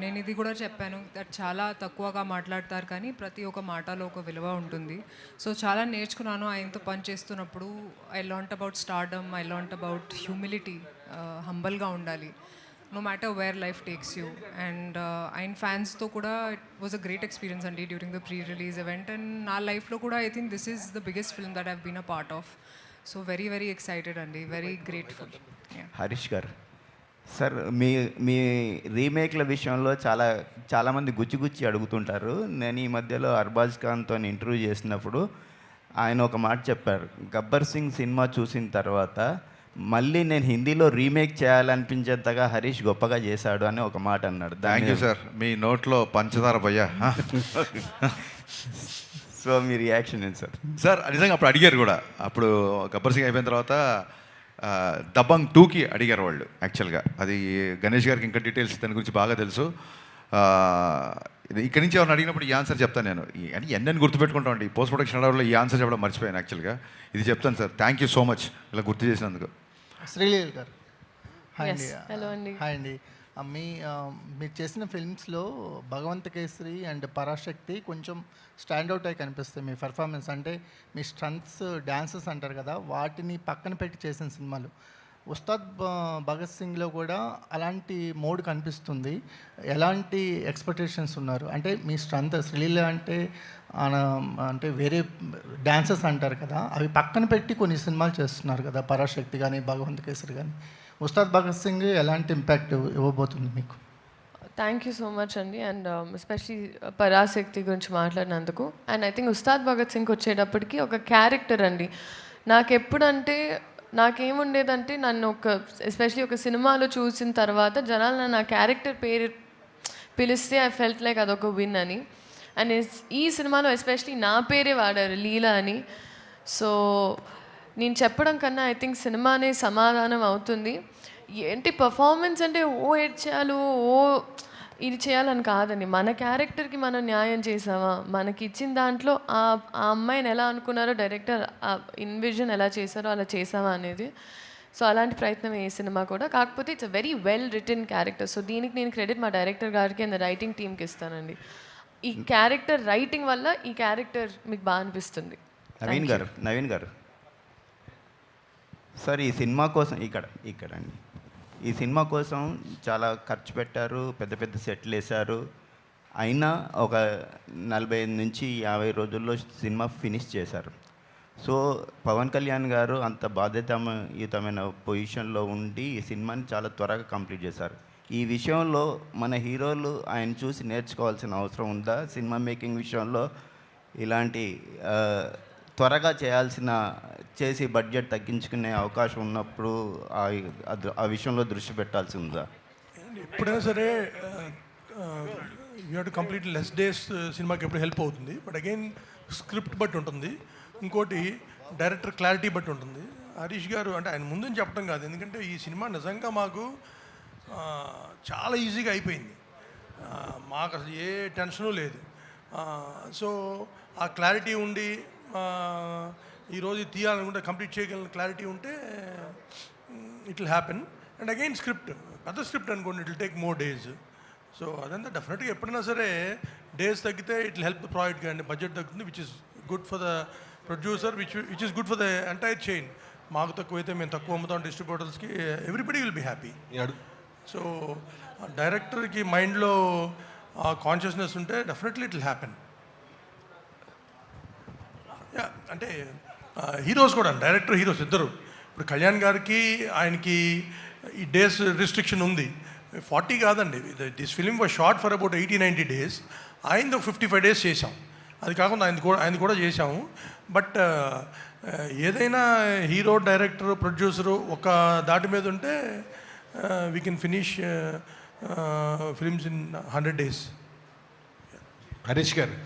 నేను ఇది కూడా చెప్పాను దట్ చాలా తక్కువగా మాట్లాడతారు కానీ ప్రతి ఒక్క మాటలో ఒక విలువ ఉంటుంది. సో చాలా నేర్చుకున్నాను ఆయనతో పని చేస్తున్నప్పుడు. I learnt about stardom, I learnt about humility, హంబల్గా ఉండాలి no matter where life takes you. And ఆయన ఫ్యాన్స్తో కూడా it was a great experience అండి during the pre release event. And నా లైఫ్లో కూడా I think this is the biggest film that have been a part of. So very very excited అండి, very grateful. Harish garu, sir మీ రీమేక్ల విషయంలో చాలామంది గుచ్చి అడుగుతుంటారు. నేను ఈ మధ్యలో అర్బాజ్ ఖాన్తో ఇంటర్వ్యూ చేసినప్పుడు ఆయన ఒక మాట చెప్పారు, గబ్బర్ సింగ్ సినిమా చూసిన తర్వాత మళ్ళీ నేను హిందీలో రీమేక్ చేయాలనిపించేంతగా హరీష్ గొప్పగా చేశాడు అని ఒక మాట అన్నాడు. థ్యాంక్ యూ సార్, మీ నోట్లో పంచదార భయ్యా. సో మీ రియాక్షన్ ఏంటి సార్? సార్ నిజంగా అప్పుడు అడిగారు కూడా, అప్పుడు గబ్బర్ సింగ్ అయిపోయిన తర్వాత దబంగ్ 2కి అడిగారు వాళ్ళు. యాక్చువల్గా అది గణేష్ గారికి ఇంకా డీటెయిల్స్ దాని గురించి బాగా తెలుసు. ఇక్కడి నుంచి ఎవరిని అడిగినప్పుడు ఈ ఆన్సర్ చెప్తాను నేను. అని ఎన్నెన్ని గుర్తుపెట్టుకుంటామండి, పోస్ట్ ప్రొడక్షన్ అడవుల్లో ఈ ఆన్సర్ చెప్పడం మర్చిపోయాను. యాక్చువల్గా ఇది చెప్తాను sir. Thank you so much ఇలా గుర్తు చేసినందుకు. శ్రీలీల గారు, హాయ్ అండి. హలో అండి. హాయ్ అండి. మీరు చేసిన ఫిల్మ్స్లో భగవంత కేసరి అండ్ పరాశక్తి కొంచెం స్టాండ్అవుట్ అయి కనిపిస్తాయి మీ పెర్ఫార్మెన్స్. అంటే మీ స్టంట్స్, డ్యాన్సెస్ అంటారు కదా, వాటిని పక్కన పెట్టి చేసిన సినిమాలు. ఉస్తాద్ భగత్ సింగ్లో కూడా అలాంటి మోడ్ కనిపిస్తుంది. ఎలాంటి ఎక్స్పెక్టేషన్స్ ఉన్నారు? అంటే మీ స్ట్రెంత్ శ్రీలీల అంటే వేరే డాన్సెస్ అంటారు కదా, అవి పక్కన పెట్టి కొన్ని సినిమాలు చేస్తున్నారు కదా, పరాశక్తి కానీ, భగవంత్ కేసరి కానీ. ఉస్తాద్ భగత్ సింగ్ ఎలాంటి ఇంపాక్ట్ ఇవ్వబోతుంది మీకు? థ్యాంక్ యూ సో మచ్ అండి. అండ్ ఎస్పెషలీ పరాశక్తి గురించి మాట్లాడినందుకు. And I think Ustaad Bhagat Singh వచ్చేటప్పటికి ఒక క్యారెక్టర్ అండి. నాకేముండేదంటే నన్ను ఎస్పెషలీ ఒక సినిమాలో చూసిన తర్వాత జనాలు నా క్యారెక్టర్ పేరు పిలిస్తే ఐ ఫెల్ట్ లైక్ అదొక విన్ అని. అండ్ ఈ సినిమాలో ఎస్పెషలీ నా పేరే వాడారు, లీలా అని. సో నేను చెప్పడం కన్నా ఐ థింక్ సినిమానే సమాధానం అవుతుంది. ఏంటి పర్ఫార్మెన్స్ అంటే ఏడ్చేయాలి, ఇది చేయాలని కాదండి. మన క్యారెక్టర్కి మనం న్యాయం చేసామా, మనకి ఇచ్చిన దాంట్లో ఆ అమ్మాయిని ఎలా అనుకున్నారో డైరెక్టర్, ఆ ఇన్విజన్ ఎలా చేశారో అలా చేసామా అనేది. సో అలాంటి ప్రయత్నం ఏ సినిమా కూడా. కాకపోతే it's a very well written character. So దీనికి నేను క్రెడిట్ మా డైరెక్టర్ గారికి అండ్ రైటింగ్ టీమ్కి ఇస్తానండి. ఈ క్యారెక్టర్ రైటింగ్ వల్ల ఈ క్యారెక్టర్ మీకు బాగా అనిపిస్తుంది. నవీన్ గారు సార్, ఈ సినిమా కోసం ఇక్కడ అండి, ఈ సినిమా కోసం చాలా ఖర్చు పెట్టారు, పెద్ద పెద్ద సెట్లు వేశారు. అయినా ఒక 45 నుంచి 50 రోజుల్లో సినిమా ఫినిష్ చేశారు. సో పవన్ కళ్యాణ్ గారు అంత బాధ్యతాయుతమైన పొజిషన్లో ఉండి ఈ సినిమాని చాలా త్వరగా కంప్లీట్ చేశారు. ఈ విషయంలో మన హీరోలు ఆయన చూసి నేర్చుకోవాల్సిన అవసరం ఉందా? సినిమా మేకింగ్ విషయంలో ఇలాంటి త్వరగా చేసి బడ్జెట్ తగ్గించుకునే అవకాశం ఉన్నప్పుడు ఆ విషయంలో దృష్టి పెట్టాల్సి ఉందా? ఎప్పుడైనా సరే you have to complete less days సినిమాకి ఎప్పుడు హెల్ప్ అవుతుంది. బట్ అగైన్ స్క్రిప్ట్ బట్టి ఉంటుంది, ఇంకోటి డైరెక్టర్ క్లారిటీ బట్టి ఉంటుంది. హరీష్ గారు అంటే ఆయన ముందని చెప్పడం కాదు, ఎందుకంటే ఈ సినిమా నిజంగా మాకు చాలా ఈజీగా అయిపోయింది. మాకు అసలు ఏ టెన్షను లేదు. సో ఆ క్లారిటీ ఉండి ఈరోజు తీయాలనుకుంటే కంప్లీట్ చేయగలిగిన క్లారిటీ ఉంటే it will happen. And again script పెద్ద స్క్రిప్ట్ అనుకోండి, it will take more days. So అదంతా డెఫినెట్గా ఎప్పుడైనా సరే డేస్ తగ్గితే it will help the project కానీ బడ్జెట్ తగ్గుతుంది, which is good for the producer, which is good for the entire chain. మాకు తక్కువైతే మేము తక్కువ అమ్ముతాం డిస్ట్రిబ్యూటర్స్కి, everybody will be happy. So డైరెక్టర్కి మైండ్లో కాన్షియస్నెస్ ఉంటే డెఫినెట్లీ ఇట్ విల్ హ్యాపెన్. అంటే హీరోస్ కూడా, డైరెక్టర్ హీరోస్ ఇద్దరు. ఇప్పుడు కళ్యాణ్ గారికి ఆయనకి ఈ డేస్ రిస్ట్రిక్షన్ ఉంది, 40 కాదండి. This film was short for about 80-90 days. ఆయనది ఒక 55 days చేసాం. అది కాకుండా ఆయన కూడా చేసాము. బట్ ఏదైనా హీరో, డైరెక్టర్, ప్రొడ్యూసరు ఒక దాటి మీద ఉంటే we can finish films in 100 days. Harish గారు,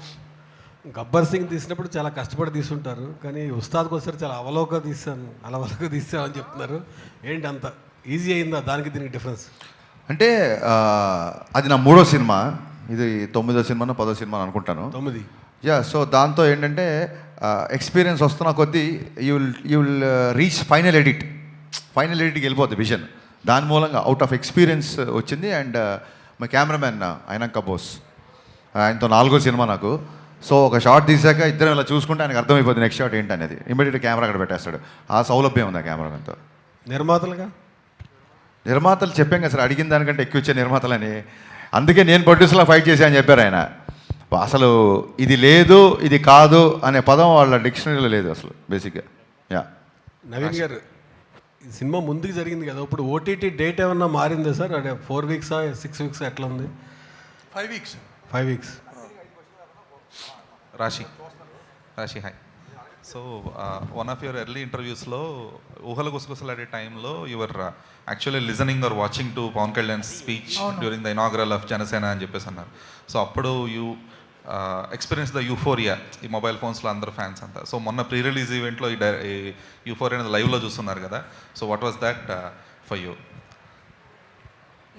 గబ్బర్ సింగ్ తీసినప్పుడు చాలా కష్టపడి తీసుంటారు, కానీ ఉస్తాద్కి వచ్చారు చాలా అలవోక తీసాను అని చెప్తున్నారు. ఏంటి అంత ఈజీ అయిందా దానికి దీనికి డిఫరెన్స్? అంటే అది నా 3వ సినిమా, ఇది 9వ సినిమా 10వ సినిమా అనుకుంటాను. 9. యా, సో దాంతో ఏంటంటే ఎక్స్పీరియన్స్ వస్తున్న కొద్దీ యూ విల్ రీచ్ ఫైనల్ ఎడిట్కి వెళ్ళిపోద్ది విజన్. దాని మూలంగా అవుట్ ఆఫ్ ఎక్స్పీరియన్స్ వచ్చింది. అండ్ మా కెమెరామెన్ అయినాక బోస్, ఆయనతో 4వ సినిమా నాకు. సో ఒక షార్ట్ తీసాక ఇద్దరం ఇలా చూసుకుంటే ఆయనకు అర్థమైపోతుంది నెక్స్ట్ షాట్ ఏంటనేది. ఇమీడియట్ కెమెరా అక్కడ పెట్టేస్తాడు. ఆ సౌలభ్యం ఉంది ఆ కెమెరామెన్తో. నిర్మాతలు చెప్పాం కదా సార్, అడిగిన దానికంటే ఎక్కువ ఇచ్చే నిర్మాతలని. అందుకే నేను ప్రొడ్యూసర్లా ఫైట్ చేశా అని చెప్పారు ఆయన. అసలు ఇది లేదు, ఇది కాదు అనే పదం వాళ్ళ డిక్షనరీలో లేదు అసలు బేసిక్గా. యా, నవీన్ గారు, ఈ సినిమా ముందుకు జరిగింది కదా, ఇప్పుడు ఓటీటీ డేట్ ఏమన్నా మారిందా సార్? అంటే 4 weeks 6 weeks ఎట్లా ఉంది? 5 weeks. 5 weeks. Rashi hi. So one of your early ఇంటర్వ్యూస్లో ఊహల గుసగుసలాడే టైంలో your actually listening or watching to Pawan Kalyan speech during the inaugural of Janasena అని చెప్పేసి అన్నారు. సో అప్పుడు యూ ఎక్స్పీరియన్స్ ద యూఫోరియా, ఈ మొబైల్ ఫోన్స్లో అందరు ఫ్యాన్స్ అంతా. సో మొన్న ప్రీ రిలీజ్ ఈవెంట్లో ఈ యూఫోరియా అనేది లైవ్లో చూస్తున్నారు కదా. So what was that for you?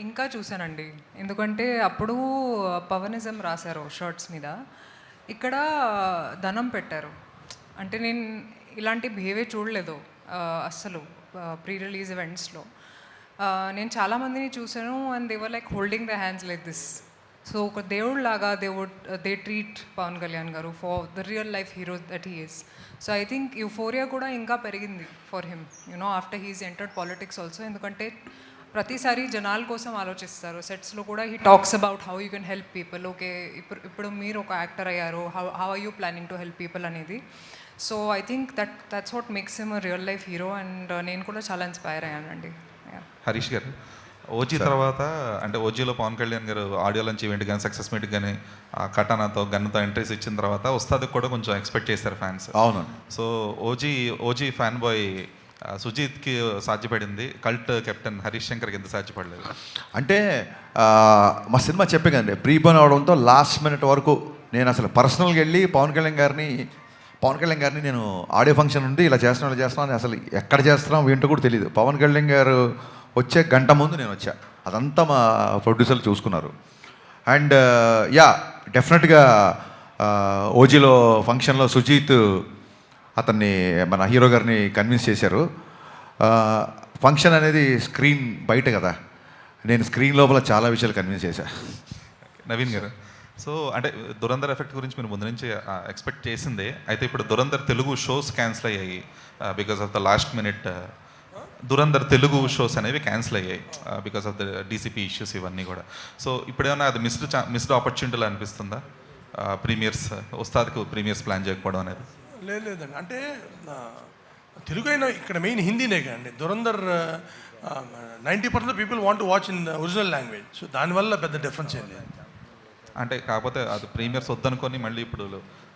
ఇంకా చూశానండి, ఎందుకంటే అప్పుడు పవనిజం రాశారు షర్ట్స్ మీద, ఇక్కడ ధనం పెట్టారు. అంటే నేను ఇలాంటి బిహేవియర్ చూడలేదు అస్సలు ప్రీ రిలీజ్ ఈవెంట్స్లో. నేను చాలామందిని చూశాను and they were like holding the hands like this. So ఒక దేవుళ్ళలాగా they treat Pawan Kalyan garu for the real life hero that he is. So I think euphoria కూడా ఇంకా పెరిగింది for him, you know after he's entered politics also. ఎందుకంటే ప్రతిసారి జనాల కోసం ఆలోచిస్తారు. సెట్స్లో కూడా he talks about how you can help people. Okay, ఇప్పుడు మీరు ఒక యాక్టర్ అయ్యారు, how are you planning to help people అనేది. So I think that's what makes him a real life hero. And నేను కూడా చాలా ఇన్స్పైర్ అయ్యానండి. హరీష్ గారు, ఓజీ తర్వాత అంటే ఓజీలో పవన్ కళ్యాణ్ గారు ఆడియో లంచ్ ఈవెంట్ కానీ సక్సెస్ మీట్ కానీ కటానాతో గన్నుతో ఎంట్రీస్ ఇచ్చిన తర్వాత ఉస్తాద్కి కూడా కొంచెం ఎక్స్పెక్ట్ చేశారు ఫ్యాన్స్. అవును. సో ఓజీ ఫ్యాన్ బాయ్ సుజీత్కి సాధ్యపడింది, కల్ట్ కెప్టెన్ హరీష్ శంకర్కి ఎంత సాధ్యపడలేదు? అంటే మా సినిమా చెప్పే కదండి, ప్రీపోన్ అవడంతో లాస్ట్ మినిట్ వరకు నేను అసలు పర్సనల్గా వెళ్ళి పవన్ కళ్యాణ్ గారిని నేను ఆడియో ఫంక్షన్ ఉంది ఇలా చేస్తున్నాను అసలు ఎక్కడ చేస్తున్నాం ఏంటో కూడా తెలియదు. పవన్ కళ్యాణ్ గారు వచ్చే గంట ముందు నేను వచ్చా. అదంతా మా ప్రొడ్యూసర్లు చూసుకున్నారు. అండ్ యా, డెఫినెట్గా ఓజీలో ఫంక్షన్లో సుజీత్ అతన్ని మన హీరో గారిని కన్విన్స్ చేశారు. ఫంక్షన్ అనేది స్క్రీన్ బయట కదా, నేను స్క్రీన్ లోపల చాలా విషయాలు కన్విన్స్ చేశాను. నవీన్ గారు, సో అంటే దురంధర్ ఎఫెక్ట్ గురించి మీరు ముందు నుంచి ఎక్స్పెక్ట్ చేసిందే. అయితే ఇప్పుడు దురంధర్ తెలుగు షోస్ క్యాన్సిల్ అయ్యాయి because of the last minute. Dhurandhar Telugu shows అనేవి క్యాన్సిల్ అయ్యాయి because of the DCP issues ఇవన్నీ కూడా. సో ఇప్పుడేమన్నా అది మిస్డ్ ఆపర్చునిటీలు అనిపిస్తుందా ప్రీమియర్స్, ఉస్తాద్కి ప్రీమియర్స్ ప్లాన్ చేయకపోవడం అనేది? లేదండి, అంటే తెలుగు అయినా ఇక్కడ మెయిన్ హిందీనే కదండి. Dhurandhar 90% people want to watch in original language. So దానివల్ల పెద్ద డిఫరెన్స్ ఏం లేదు. అంటే కాకపోతే అది ప్రీమియర్స్ వద్దనుకొని మళ్ళీ ఇప్పుడు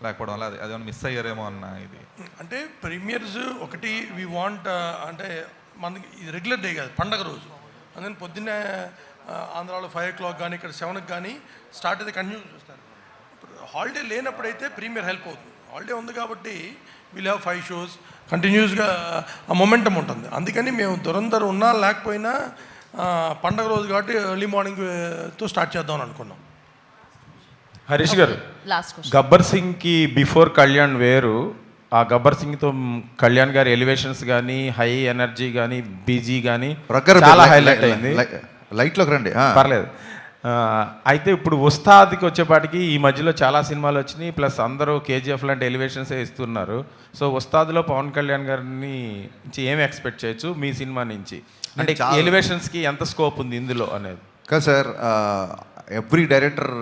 లేకపోవడం వల్ల అదేమన్నా మిస్ అయ్యారేమో అన్న ఇది. అంటే ప్రీమియర్స్ ఒకటి వీ వాంట్, అంటే మనకి ఇది రెగ్యులర్ డే కాదు, పండగ రోజు. అందుకని పొద్దున్నే ఆంధ్రాలో 5 o'clock కానీ ఇక్కడ 7కి కానీ స్టార్ట్ అయితే కంటిన్యూ చూస్తారు. హాలిడే లేనప్పుడైతే ప్రీమియర్ హెల్ప్ అవుతుంది. హాలిడే ఉంది కాబట్టి వీల్ హ్యావ్ 5 shows కంటిన్యూస్గా ఆ మొమెంటం ఉంటుంది. అందుకని మేము దురంధర్ ఉన్నా లేకపోయినా పండగ రోజు కాబట్టి ఎర్లీ మార్నింగ్తో స్టార్ట్ చేద్దామని అనుకున్నాం. Harish garu, last question. గబ్బర్ సింగ్కి బిఫోర్ కళ్యాణ్ వేరు, ఆ గబ్బర్ సింగ్తో కళ్యాణ్ గారి ఎలివేషన్స్ కానీ హై ఎనర్జీ కానీ బీజీ కానీ చాలా హైలైట్ అయింది. లైట్లోకి రండి. పర్లేదు. అయితే ఇప్పుడు ఉస్తాద్కి వచ్చేపాటికి ఈ మధ్యలో చాలా సినిమాలు వచ్చినాయి, ప్లస్ అందరూ కేజీఎఫ్ లాంటి ఎలివేషన్సే ఇస్తున్నారు. సో ఉస్తాద్లో పవన్ కళ్యాణ్ గారిని నుంచి ఏమి ఎక్స్పెక్ట్ చేయొచ్చు మీ సినిమా నుంచి? అంటే ఎలివేషన్స్కి ఎంత స్కోప్ ఉంది ఇందులో అనేది? కదా సార్, ఎవ్రీ డైరెక్టర్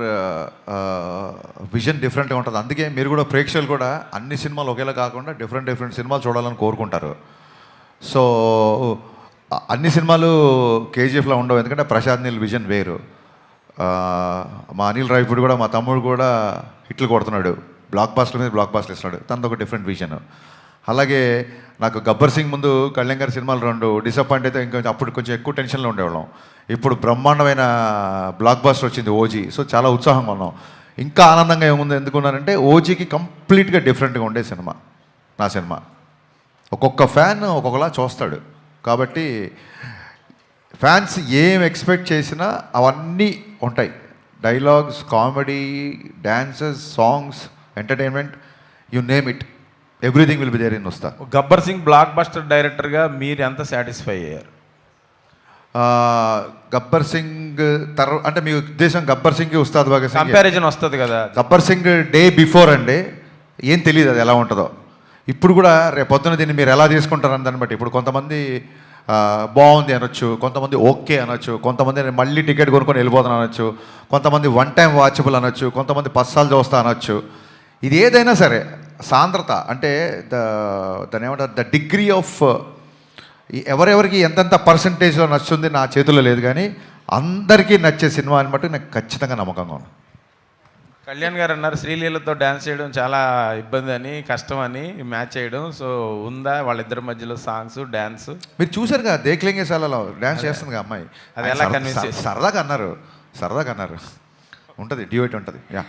విజన్ డిఫరెంట్గా ఉంటుంది. అందుకే మీరు కూడా ప్రేక్షకులు కూడా అన్ని సినిమాలు ఒకేలా కాకుండా డిఫరెంట్ సినిమాలు చూడాలని కోరుకుంటారు. సో అన్ని సినిమాలు కేజీఎఫ్లో ఉండవు, ఎందుకంటే ప్రశాంత్ నీల్ విజన్ వేరు. మా అనిల్ రావిపూడి కూడా, మా తమ్ముడు కూడా హిట్లు కొడుతున్నాడు, బ్లాక్ బాస్టర్ మీద బ్లాక్ బాస్టర్ ఇస్తున్నాడు, తనది ఒక డిఫరెంట్ విజన్. అలాగే నాకు గబ్బర్ సింగ్ ముందు కళ్యాణ్ గారి సినిమాలు 2 డిసప్పాయింట్ అయితే ఇంకా అప్పుడు కొంచెం ఎక్కువ టెన్షన్లో ఉండేవాళ్ళం. ఇప్పుడు బ్రహ్మాండమైన బ్లాక్ బాస్టర్ వచ్చింది ఓజీ. సో చాలా ఉత్సాహంగా ఉన్నాం. ఇంకా ఆనందంగా ఏముంది ఎందుకున్నానంటే ఓజీకి కంప్లీట్గా డిఫరెంట్గా ఉండే సినిమా నా సినిమా. ఒక్కొక్క ఫ్యాన్ ఒక్కొక్కలా చూస్తాడు కాబట్టి ఫ్యాన్స్ ఏం ఎక్స్పెక్ట్ చేసినా అవన్నీ ఉంటాయి. Dialogues, comedy, dances, songs, entertainment, you name it, everything will be there in Ustaad. Gabbar Singh blockbuster డైరెక్టర్గా మీరు ఎంత సాటిస్ఫై అయ్యారు? గబ్బర్ సింగ్ అంటే మీ ఉద్దేశం గబ్బర్ సింగ్ ఉస్తాద్ భగత్ సింగ్ కంపారిజన్ వస్తుంది కదా? గబ్బర్ సింగ్ డే బిఫోర్ అండి ఏం తెలియదు అది ఎలా ఉంటుందో. ఇప్పుడు కూడా రేపు పొద్దున దీన్ని మీరు ఎలా తీసుకుంటారని దాన్ని బట్టి ఇప్పుడు కొంతమంది బాగుంది అనొచ్చు, కొంతమంది ఓకే అనొచ్చు, కొంతమంది మళ్ళీ టికెట్ కొనుక్కొని వెళ్ళిపోతాను అనొచ్చు, కొంతమంది 1 time వాచబుల్ అనొచ్చు, కొంతమంది 10 సార్లు చూస్తా అనొచ్చు. ఇది ఏదైనా సరే సాంద్రత అంటే దాని ఏమంటారు, ద డిగ్రీ ఆఫ్ ఎవరెవరికి ఎంతెంత పర్సంటేజ్లో నచ్చుతుంది నా చేతుల్లో లేదు, కానీ అందరికీ నచ్చే సినిమా అని బట్టి నాకు ఖచ్చితంగా నమ్మకంగా ఉంది. కళ్యాణ్ గారు అన్నారు శ్రీలీలతో డ్యాన్స్ చేయడం చాలా ఇబ్బంది అని, కష్టం అని మ్యాచ్ చేయడం. సో ఉందా వాళ్ళిద్దరి మధ్యలో సాంగ్స్ డ్యాన్స్? మీరు చూసారు కదా దేఖ్లేంగే సాలలో డ్యాన్స్ చేస్తుంది కదా అమ్మాయి. అది ఎలా కన్విన్స్ సరదాగా అన్నారు ఉంటుంది, డ్యూయట్ ఉంటుంది. యా